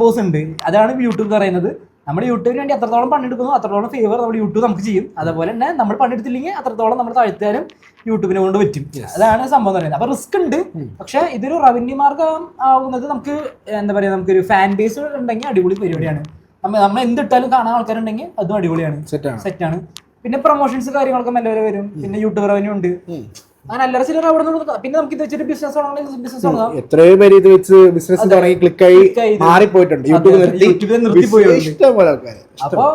ബോസ് ഉണ്ട്. അതാണ് യൂട്യൂബ് പറയുന്നത്. നമ്മൾ യൂട്യൂബിന് വേണ്ടി അത്രത്തോളം പണിയെടുക്കുന്നു, അത്രത്തോളം ഫേവർ നമ്മുടെ യൂട്യൂബ് നമുക്ക് ചെയ്യും. അതുപോലെ തന്നെ നമ്മൾ പണിയെടുത്തില്ലെങ്കിൽ അത്രത്തോളം നമ്മൾ താഴ്ത്താനും യൂട്യൂബിനെ കൊണ്ട് പറ്റും. അതാണ് സംഭവം എന്ന് പറയുന്നത്. അപ്പൊ റിസ്ക് ഉണ്ട്, പക്ഷെ ഇതൊരു റവന്യൂ മാർഗം ആവുന്നത് നമുക്ക് എന്താ പറയാ, നമുക്കൊരു ഫാൻ ബേസ് ഉണ്ടെങ്കിൽ അടിപൊളി പരിപാടിയാണ്. നമ്മൾ എന്തിട്ടാലും കാണാൻ ആൾക്കാരുണ്ടെങ്കിൽ അതും അടിപൊളിയാണ്, സെറ്റാണ്. പിന്നെ പ്രൊമോഷൻസ് കാര്യങ്ങളൊക്കെ മെല്ലെ വരും. പിന്നെ യൂട്യൂബ് റവന്യൂ ഉണ്ട്. അങ്ങനെ അല്ലറ ചില്ലറ അവിടെ നിന്ന്. പിന്നെ നമുക്ക് ഇത് വെച്ചിട്ട് ബിസിനസ് തുടങ്ങാം. എത്രയോ പേര് ഇത് വെച്ച് ബിസിനസ് തുടങ്ങി ക്ലിക്കായി മാറിപ്പോയിട്ടുണ്ട്, യൂട്യൂബിൽ നിർത്തിപ്പോയിട്ടുണ്ട്. അപ്പൊ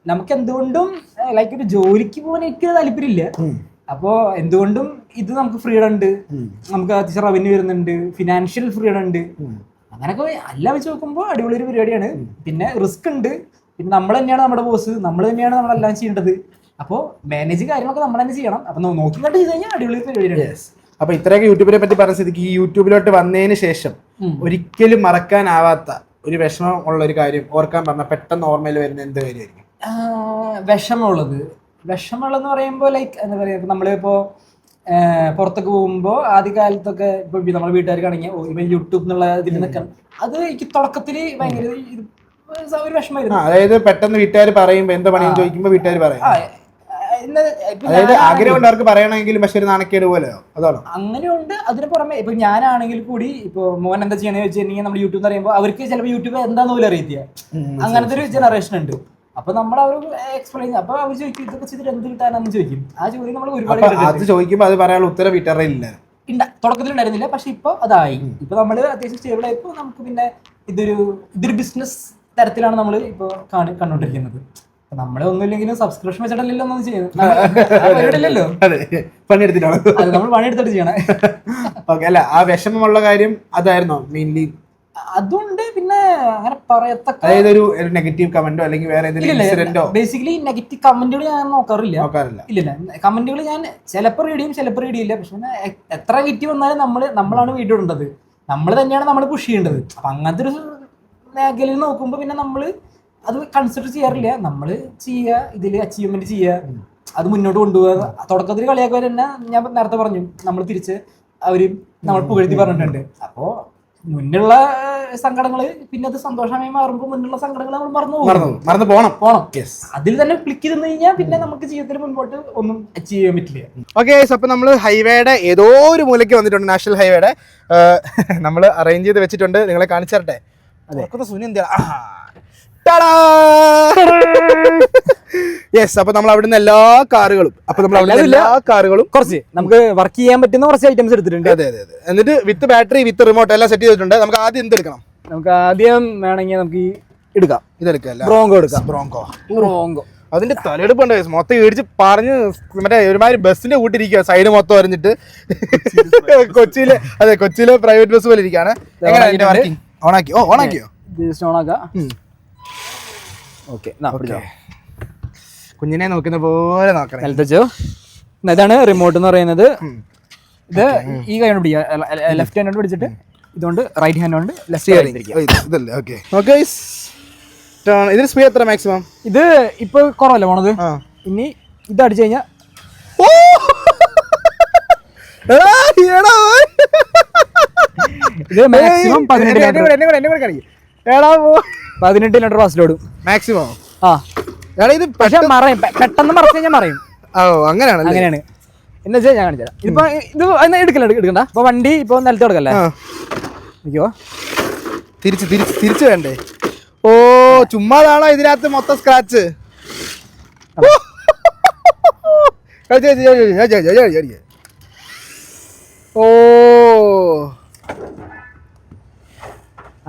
നമുക്ക് എന്തുകൊണ്ടും ലൈക്ക് ഒരു ജോലിക്ക് പോകാൻ എനിക്ക് താല്പര്യമില്ല. അപ്പോ എന്തുകൊണ്ടും ഇത് നമുക്ക് ഫ്രീഡം ഉണ്ട്, നമുക്ക് അത്യാവശ്യം റവന്യൂ വരുന്നുണ്ട്, ഫിനാൻഷ്യൽ ഫ്രീഡം ഉണ്ട്. അങ്ങനെയൊക്കെ എല്ലാം വെച്ച് നോക്കുമ്പോൾ അടിപൊളി ഒരു പരിപാടിയാണ്. പിന്നെ റിസ്ക് ഉണ്ട്. പിന്നെ നമ്മൾ തന്നെയാണ് നമ്മുടെ ബോസ്, നമ്മൾ തന്നെയാണ് നമ്മളെല്ലാം ചെയ്യേണ്ടത്. അപ്പോൾ മാനേജ് കാര്യങ്ങളൊക്കെ നമ്മൾ തന്നെ ചെയ്യണം. അപ്പൊ നോക്കി കണ്ട് ചെയ്ത് കഴിഞ്ഞാൽ അടിപൊളി പരിപാടിയാണ്. അപ്പൊ ഇത്രയൊക്കെ യൂട്യൂബിനെ പറ്റി പറഞ്ഞ സ്ഥിതിക്ക് ഈ യൂട്യൂബിലോട്ട് വന്നതിന് ശേഷം ഒരിക്കലും മറക്കാനാവാത്ത ഒരു വിഷമം ഉള്ള ഒരു കാര്യം ഓർക്കാൻ പറഞ്ഞാൽ പെട്ടെന്ന് ഓർമ്മയിൽ വരുന്ന എന്ത് കാര്യമായിരിക്കും? വിഷമമുള്ളതെന്ന് പറയുമ്പോൾ ലൈക്ക് എന്താ പറയാ, നമ്മളിപ്പോ പുറത്തൊക്കെ പോകുമ്പോൾ ആദ്യകാലത്തൊക്കെ ഇപ്പൊ നമ്മുടെ വീട്ടുകാർക്കാണെങ്കിൽ ഇവൻ യൂട്യൂബ് എന്നുള്ള ഇതിൽ നിൽക്കണം, അത് എനിക്ക് തുടക്കത്തിൽ ഭയങ്കര ഒരു വിഷമമായിരുന്നു. അതായത് പെട്ടെന്ന് വീട്ടുകാർ പറയുമ്പോ എന്താ പണിയെന്ന് ചോദിക്കുമ്പോ വീട്ടുകാർ പറയും, അതായത് ആഗ്രഹം അവർക്ക് പറയണമെങ്കിലും പക്ഷെ ഒരു നാണക്കേട് പോലെയോ അതാണോ? അങ്ങനെയുണ്ട്. അതിന് പുറമെ ഇപ്പൊ ഞാനാണെങ്കിൽ കൂടി ഇപ്പൊ മോൻ എന്താ ചെയ്യണമെന്ന് വെച്ചിട്ടുണ്ടെങ്കിൽ നമ്മൾ യൂട്യൂബ് പറയുമ്പോൾ അവർക്ക് ചിലപ്പോൾ യൂട്യൂബ് എന്താന്ന് പോലും അറിയത്തില്ല. അങ്ങനത്തെ ഒരു ജനറേഷൻ ഉണ്ട്. അപ്പൊ നമ്മൾ അവർ എക്സ്പ്ലെയിൻ, അപ്പൊ അവർ ചോദിക്കും ഇതൊക്കെ ചെയ്തിട്ട് എന്ത് കിട്ടാനാന്ന് ചോദിക്കും. ആ ചോദ്യം നമ്മൾ ഒരുപാട് ചോദിക്കുമ്പോൾ അത് പറയാനുള്ള ഉത്തരം വീട്ടുകാരുടെ ഇല്ല, തുടക്കത്തിൽ ഉണ്ടായിരുന്നില്ല. പക്ഷെ ഇപ്പൊ അതായി. ഇപ്പൊ നമ്മള് അത്യാവശ്യം സ്റ്റേബിൾ ആയപ്പോ നമുക്ക് പിന്നെ ഇതൊരു ബിസിനസ് തരത്തിലാണ് നമ്മൾ ഇപ്പൊ കണ്ടോണ്ടിരിക്കുന്നത്. നമ്മളെ ഒന്നുമില്ലെങ്കിലും സബ്സ്ക്രിപ്ഷൻ വെച്ചിട്ടല്ലോ ഒന്നും ചെയ്യുന്നത്, പണിയെടുത്തിട്ടാണ് അത് നമ്മൾ പണിയെടുത്തിട്ട് ചെയ്യണേ. അല്ല, ആ വിഷമമുള്ള കാര്യം അതായിരുന്നോ മെയിൻലി? അതുകൊണ്ട് പിന്നെ അങ്ങനെ പറയത്തക്ക, അതായത് ഒരു നെഗറ്റീവ് കമന്റോ അല്ലെങ്കിൽ വേറെ ഇൻസിഡന്റോ? ബേസിക്കലി നെഗറ്റീവ് കമന്റുകൾ ഞാൻ നോക്കാറില്ല. ഇല്ല, കമന്റുകൾ ഞാൻ ചിലപ്പോൾ റീഡ് ചെയ്യും, ചിലപ്പോൾ റീഡ് ചെയ്യില്ല. പക്ഷെ എത്ര നെഗറ്റീവ് വന്നാലും നമ്മളാണ് വീഡിയോ ഇടേണ്ടത്, നമ്മൾ തന്നെയാണ് നമ്മൾ പുഷ് ചെയ്യേണ്ടത്. അപ്പൊ അങ്ങനത്തെ ഒരു മേഖലയിൽ നോക്കുമ്പോൾ പിന്നെ നമ്മൾ അത് കൺസിഡർ ചെയ്യാറില്ല. നമ്മൾ ചെയ്യുക, ഇതിൽ അച്ചീവ്മെന്റ് ചെയ്യുക, അത് മുന്നോട്ട് കൊണ്ടുപോകുക. തുടക്കത്തിൽ കളിയാക്കുക തന്നെ ഞാൻ നേരത്തെ പറഞ്ഞു, നമ്മൾ തിരിച്ച് അവര് നമ്മൾ പുകഴ്ത്തി പറഞ്ഞിട്ടുണ്ട്. അപ്പോ മുന്നുള്ള സങ്കടങ്ങള് പിന്നെ അത് സന്തോഷമായി മാറുമ്പോൾ മുന്നുള്ള സങ്കടങ്ങൾ നമ്മൾ മറന്നു പോകണം. അതിൽ തന്നെ ക്ലിക്ക് ചെയ്ത് കഴിഞ്ഞാൽ പിന്നെ നമുക്ക് ജീവിതത്തിൽ മുൻപോട്ട് ഒന്നും അച്ചീവ് ചെയ്യാൻ പറ്റില്ല. ഓക്കെ, അപ്പൊ നമ്മള് ഹൈവേയുടെ ഏതോ ഒരു മൂലയ്ക്ക് വന്നിട്ടുണ്ട്. നാഷണൽ ഹൈവേയുടെ നമ്മൾ അറേഞ്ച് ചെയ്ത് വെച്ചിട്ടുണ്ട്, നിങ്ങളെ കാണിച്ചു തരട്ടെ. യെസ്, അപ്പൊ നമ്മൾ അവിടുന്ന് എല്ലാ കാറുകളും കുറച്ച് നമുക്ക് വർക്ക് ചെയ്യാൻ പറ്റുന്ന കുറച്ച് ഐറ്റംസ് എടുത്തിട്ടുണ്ട്. അതെ, എന്നിട്ട് വിത്ത് ബാറ്ററി വിത്ത് റിമോട്ട് എല്ലാം സെറ്റ് ചെയ്തിട്ടുണ്ട്. നമുക്ക് ആദ്യം എന്തെടുക്കണം? നമുക്ക് ആദ്യം വേണമെങ്കിൽ നമുക്ക് ഈ എടുക്കാം. ഇതെടുക്കല്ല, ബ്രോങ്കോ എടുക്കാം. ബ്രോങ്കോ അതിന്റെ തലയെടുപ്പുണ്ട് മൊത്തം ഇടിച്ച് പറഞ്ഞ് മറ്റേ ഒരുമാതിരി ബസ്സിന്റെ കൂട്ടിരിക്കുക, സൈഡ് മൊത്തം അറിഞ്ഞിട്ട്. കൊച്ചിയിലെ പ്രൈവറ്റ് ബസ് പോലെ ഇരിക്കുകയാണ്. ഓണാക്കിയോ? കുഞ്ഞിനെ നോക്കുന്ന പോലെ നോക്കണം. ഇതാണ് റിമോട്ട് എന്ന് പറയുന്നത്. ഇത് ഈ കൈ കൊണ്ട് പിടിക്കുക, ലെഫ്റ്റ് ഹാൻഡ് കൊണ്ട് പിടിച്ചിട്ട് ഇതുകൊണ്ട് റൈറ്റ് ഹാൻഡ് കൊണ്ട് ഇതിന് സ്പീഡ് എത്ര മാക്സിമം? ഇത് ഇപ്പൊ കുറവല്ലേ പോണത്, ഇനി ഇത് അടിച്ചു കഴിഞ്ഞാൽ ഇത് മാക്സിമം 18 കിലോമീറ്റർ ഫാസ്റ്റിലോടും മാക്സിമം. ഇത് പക്ഷെ മറയും, പെട്ടെന്ന് മറച്ചു കഴിഞ്ഞാൽ മറയും. അങ്ങനെയാണ് എന്ന് വെച്ചാൽ ഞാൻ കാണിച്ചു തരാം. ഇതിപ്പോ ഇത് എടുക്കണ്ട. ഇപ്പൊ വണ്ടി ഇപ്പൊ നിലത്ത് കൊടുക്കല്ലേ, തിരിച്ചു വേണ്ടേ? ഓ ചുമ്മാതാണോ ഇതിനകത്ത് മൊത്തം സ്ക്രാച്ച്? ഓ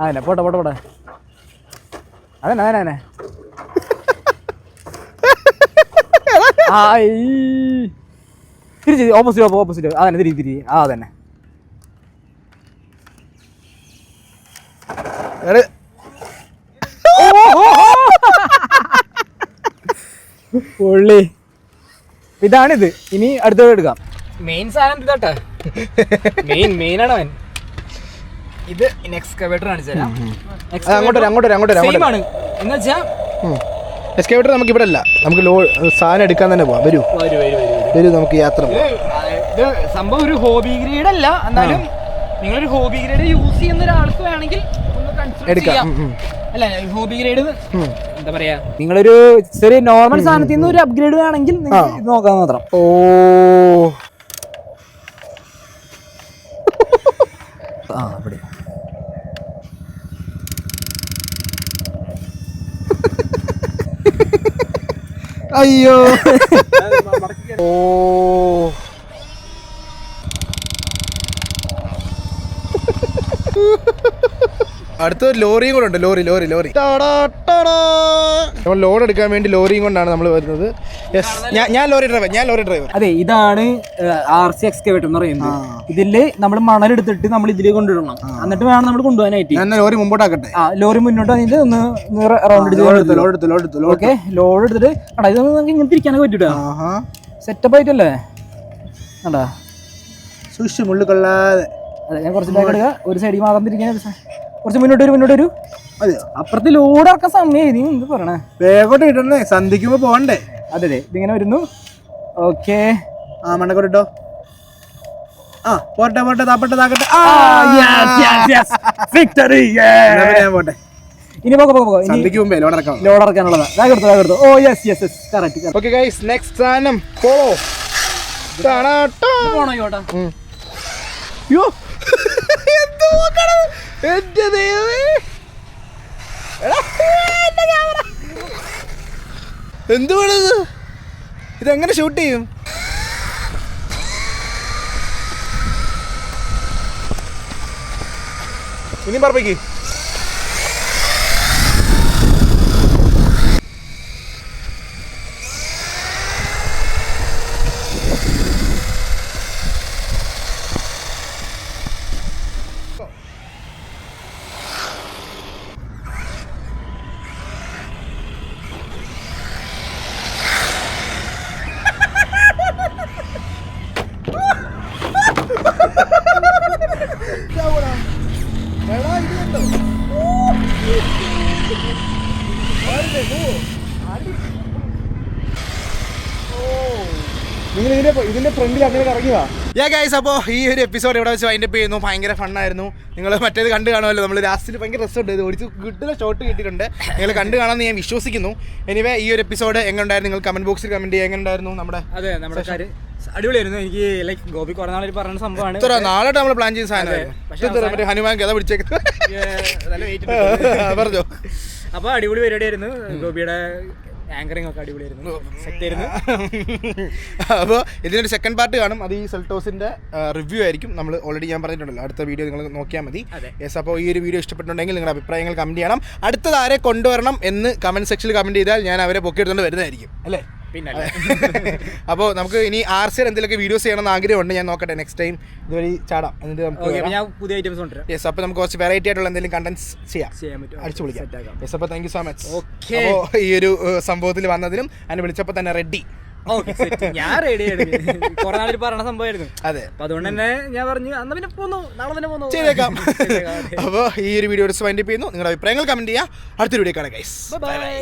അതന്നെ പോട്ടെ അതന്നെ തിരിച്ച് ഓപ്പോസിറ്റ് അതന്നെ തിരി അതന്നെ. പൊള്ളി. ഇതാണിത്. ഇനി അടുത്തത് എടുക്കാം. മെയിൻ സാധനം ഇതാട്ടെ, മെയിൻ ആണ് അവൻ. ഇത് എക്സ്കവേറ്റർ കാണിച്ചു തരാം. എക്സ്കവേറ്റർ നമുക്ക് ഇവിടെ അല്ല, നമുക്ക് സാധനം എടുക്കാൻ തന്നെ പോവാം. വരൂ നമുക്ക് യാത്ര പോവാം. ഇത് സംഭവം ഒരു ഹോബി ഗ്രേഡ് അല്ല, എന്നാലും നിങ്ങളൊരു ഹോബി ഗ്രേഡ് യൂസ് ചെയ്യുന്ന ഒരാൾക്ക് വേണമെങ്കിൽ എടുക്കാം. അല്ല ഹോബി ഗ്രേഡ് എന്താ പറയാ, നിങ്ങളൊരു ചെറിയ നോർമൽ സാധനത്തിൽ നിന്ന് ഒരു അപ്ഗ്രേഡ് വേണമെങ്കിൽ ഇത് നോക്കാൻ മാത്രം. ഓ അവിടെ അയ്യോ ഓ അടുത്തൊരു ലോറിയും കൂടെ ഉണ്ട്. ലോറി നമ്മൾ ലോഡ് എടുക്കാൻ വേണ്ടി ലോറിയും കൊണ്ടാണ് നമ്മൾ വരുന്നത്. ഞാൻ ലോറി ഡ്രൈവർ. അതെ, ഇതാണ് RC എക്സ്കവേറ്റർ എന്ന് പറയുന്നത്. ഇതില് നമ്മൾ മണലെടുത്തിട്ട് നമ്മൾ ഇതിലേക്ക് കൊണ്ടിടണം, എന്നിട്ട് വേണം നമ്മൾ കൊണ്ടുപോകാനായിട്ട്. ലോറി മുമ്പോട്ടാക്കട്ടെ. ലോറി മുന്നോട്ട് വന്നിട്ട് ഒന്ന് റൗണ്ട് ഓക്കെ. ലോഡ് എടുത്തിട്ട് ഇതൊന്നും നമുക്ക് ഇങ്ങനെ തിരിക്കാനൊക്കെ പറ്റൂട്ടാ. സെറ്റപ്പ് ആയിട്ടല്ലേ കണ്ടാ, സൂക്ഷിച്ച് മുള്ളു കൊള്ളാതെ. അതെ, ഞാൻ കുറച്ച് ബാഗ് എടുക്കുക, ഒരു സൈഡിൽ മാത്രം തിരിക്കാൻ, കുറച്ച് മുന്നോട്ട് വരൂ. അപ്പുറത്ത് ലോഡ് ഇറക്കാൻ സമയം നീ എന്ത് പറയണേ, വേഗോട്ട് ഇടണേ, സന്ധിക്കുമ്പോ പോകണ്ടേ. അതെ ഇതിങ്ങനെ വരുന്നു. ഓക്കെ, മണ്ണക്കോട്ടോ. പോട്ടെ താക്കട്ടെ. ഇനി സന്ധിക്ക് മുമ്പേ ലോഡ് ഇറക്കാനുള്ളതാ. Oh yes correct. Okay guys, next സാധനം പോളോ. പോണോ ചോട്ടാ? എന്തുവാണിത്? ഇതെങ്ങനെ ഷൂട്ട് ചെയ്യും? ഇനിയും പറപ്പിക്ക്. ഇതിന്റെ ഫ്രണ്ടിൽ അങ്ങനെ ഇറങ്ങിയതാ. അപ്പോൾ ഈ ഒരു എപ്പിസോഡ് ഇവിടെ വെച്ച് വൈൻഡപ്പ് ചെയ്യുന്നു. ഭയങ്കര ഫണ്ണായിരുന്നു. നിങ്ങൾ മറ്റേത് കണ്ടു കാണുമല്ലോ, നമ്മൾ ലാസ്റ്റിൽ ഭയങ്കര രസമുണ്ട്. ഇത് ഓടിച്ച് കിട്ടുന്ന ഷോട്ട് കിട്ടിയിട്ടുണ്ട്. നിങ്ങൾ കണ്ടു കാണാമെന്ന് ഞാൻ വിശ്വസിക്കുന്നു. എനിവേ ഈ ഒരു എപ്പിസോഡ് എങ്ങനെ ഉണ്ടായിരുന്നു നിങ്ങൾ കമന്റ് ബോക്സിൽ കമന്റ് ചെയ്യുക. എങ്ങനെ ഉണ്ടായിരുന്നു നമ്മുടെ അടിപൊളിയായിരുന്നു. എനിക്ക് ലൈക്ക് ഗോപി കുറെ നാളെ പറഞ്ഞ സംഭവമാണ്. ഇത്ര നാളായിട്ട് നമ്മൾ പ്ലാൻ ചെയ്ത സാധനം ഹനുമാൻ കഥ പിടിച്ചേക്കുന്നത് പറഞ്ഞോ. അപ്പോൾ അടിപൊളി പരിപാടിയായിരുന്നു. ഗോപിയുടെ ആങ്കറിംഗ് ഒക്കെ അടിപൊളിയായിരുന്നു, സെറ്റ് ആയിരുന്നു. അപ്പോൾ ഇതിനൊരു സെക്കൻഡ് പാർട്ട് കാണും, അത് ഈ സെൽട്ടോസിന്റെ റിവ്യൂ ആയിരിക്കും. നമ്മൾ ഓൾറെഡി ഞാൻ പറഞ്ഞിട്ടുണ്ടല്ലോ, അടുത്ത വീഡിയോ നിങ്ങൾ നോക്കിയാൽ മതി. യെസ്, അപ്പോൾ ഈ ഒരു വീഡിയോ ഇഷ്ടപ്പെട്ടുണ്ടെങ്കിൽ നിങ്ങളുടെ അഭിപ്രായങ്ങൾ കമന്റ് ചെയ്യണം. അടുത്തത് ആരെ കൊണ്ടുവരണം എന്ന് കമന്റ് സെക്ഷനിൽ കമന്റ് ചെയ്താൽ ഞാൻ അവരെ പൊക്കിയെടുത്തുകൊണ്ട് വരുന്നതായിരിക്കും അല്ലേ. പിന്നെ അപ്പോൾ നമുക്ക് ഇനി ആർസിയുടെ എന്തെങ്കിലുമൊക്കെ വീഡിയോസ് ചെയ്യണമെന്ന് ആഗ്രഹമുണ്ട്. ഞാൻ നോക്കട്ടെ, നെക്സ്റ്റ് ടൈം ഇതുവഴി ചാടാം. എന്നിട്ട് നമുക്ക് ഞാൻ പുതിയ ഐറ്റംസ് കൊണ്ടുവരാം. യെസ്, അപ്പോൾ നമുക്ക് കുറച്ച് വെറൈറ്റി ആയിട്ടുള്ള എന്തെങ്കിലും കണ്ടന്റ്സ് ചെയ്യാൻ പറ്റും, അടിച്ചു വിളിക്കാം. യെസ്, അപ്പോൾ thank you so much. Okay, അപ്പോൾ ഈ ഒരു സംഭവത്തിൽ വന്നതിനും അതിനെ വിളിച്ചപ്പോൾ തന്നെ റെഡി. ഞാൻ റെഡിയാണ്. കുറെ നാളിൽ പറഞ്ഞ സംഭവമായിരുന്നു. അതെ, അപ്പൊ അതുകൊണ്ട് തന്നെ ഞാൻ പറഞ്ഞു അന്ന് പിന്നെ പോന്നു, നാളെ തന്നെ പോന്നു ചെയ്തേക്കാം. അപ്പോൾ ഈ ഒരു വീഡിയോ വൈൻഡ് അപ്പ് ചെയ്യുന്നു. നിങ്ങളുടെ അഭിപ്രായങ്ങൾ കമന്റ് ചെയ്യുക. അടുത്തൊരു വീഡിയോ കാണാം ഗൈസ്. ബൈ.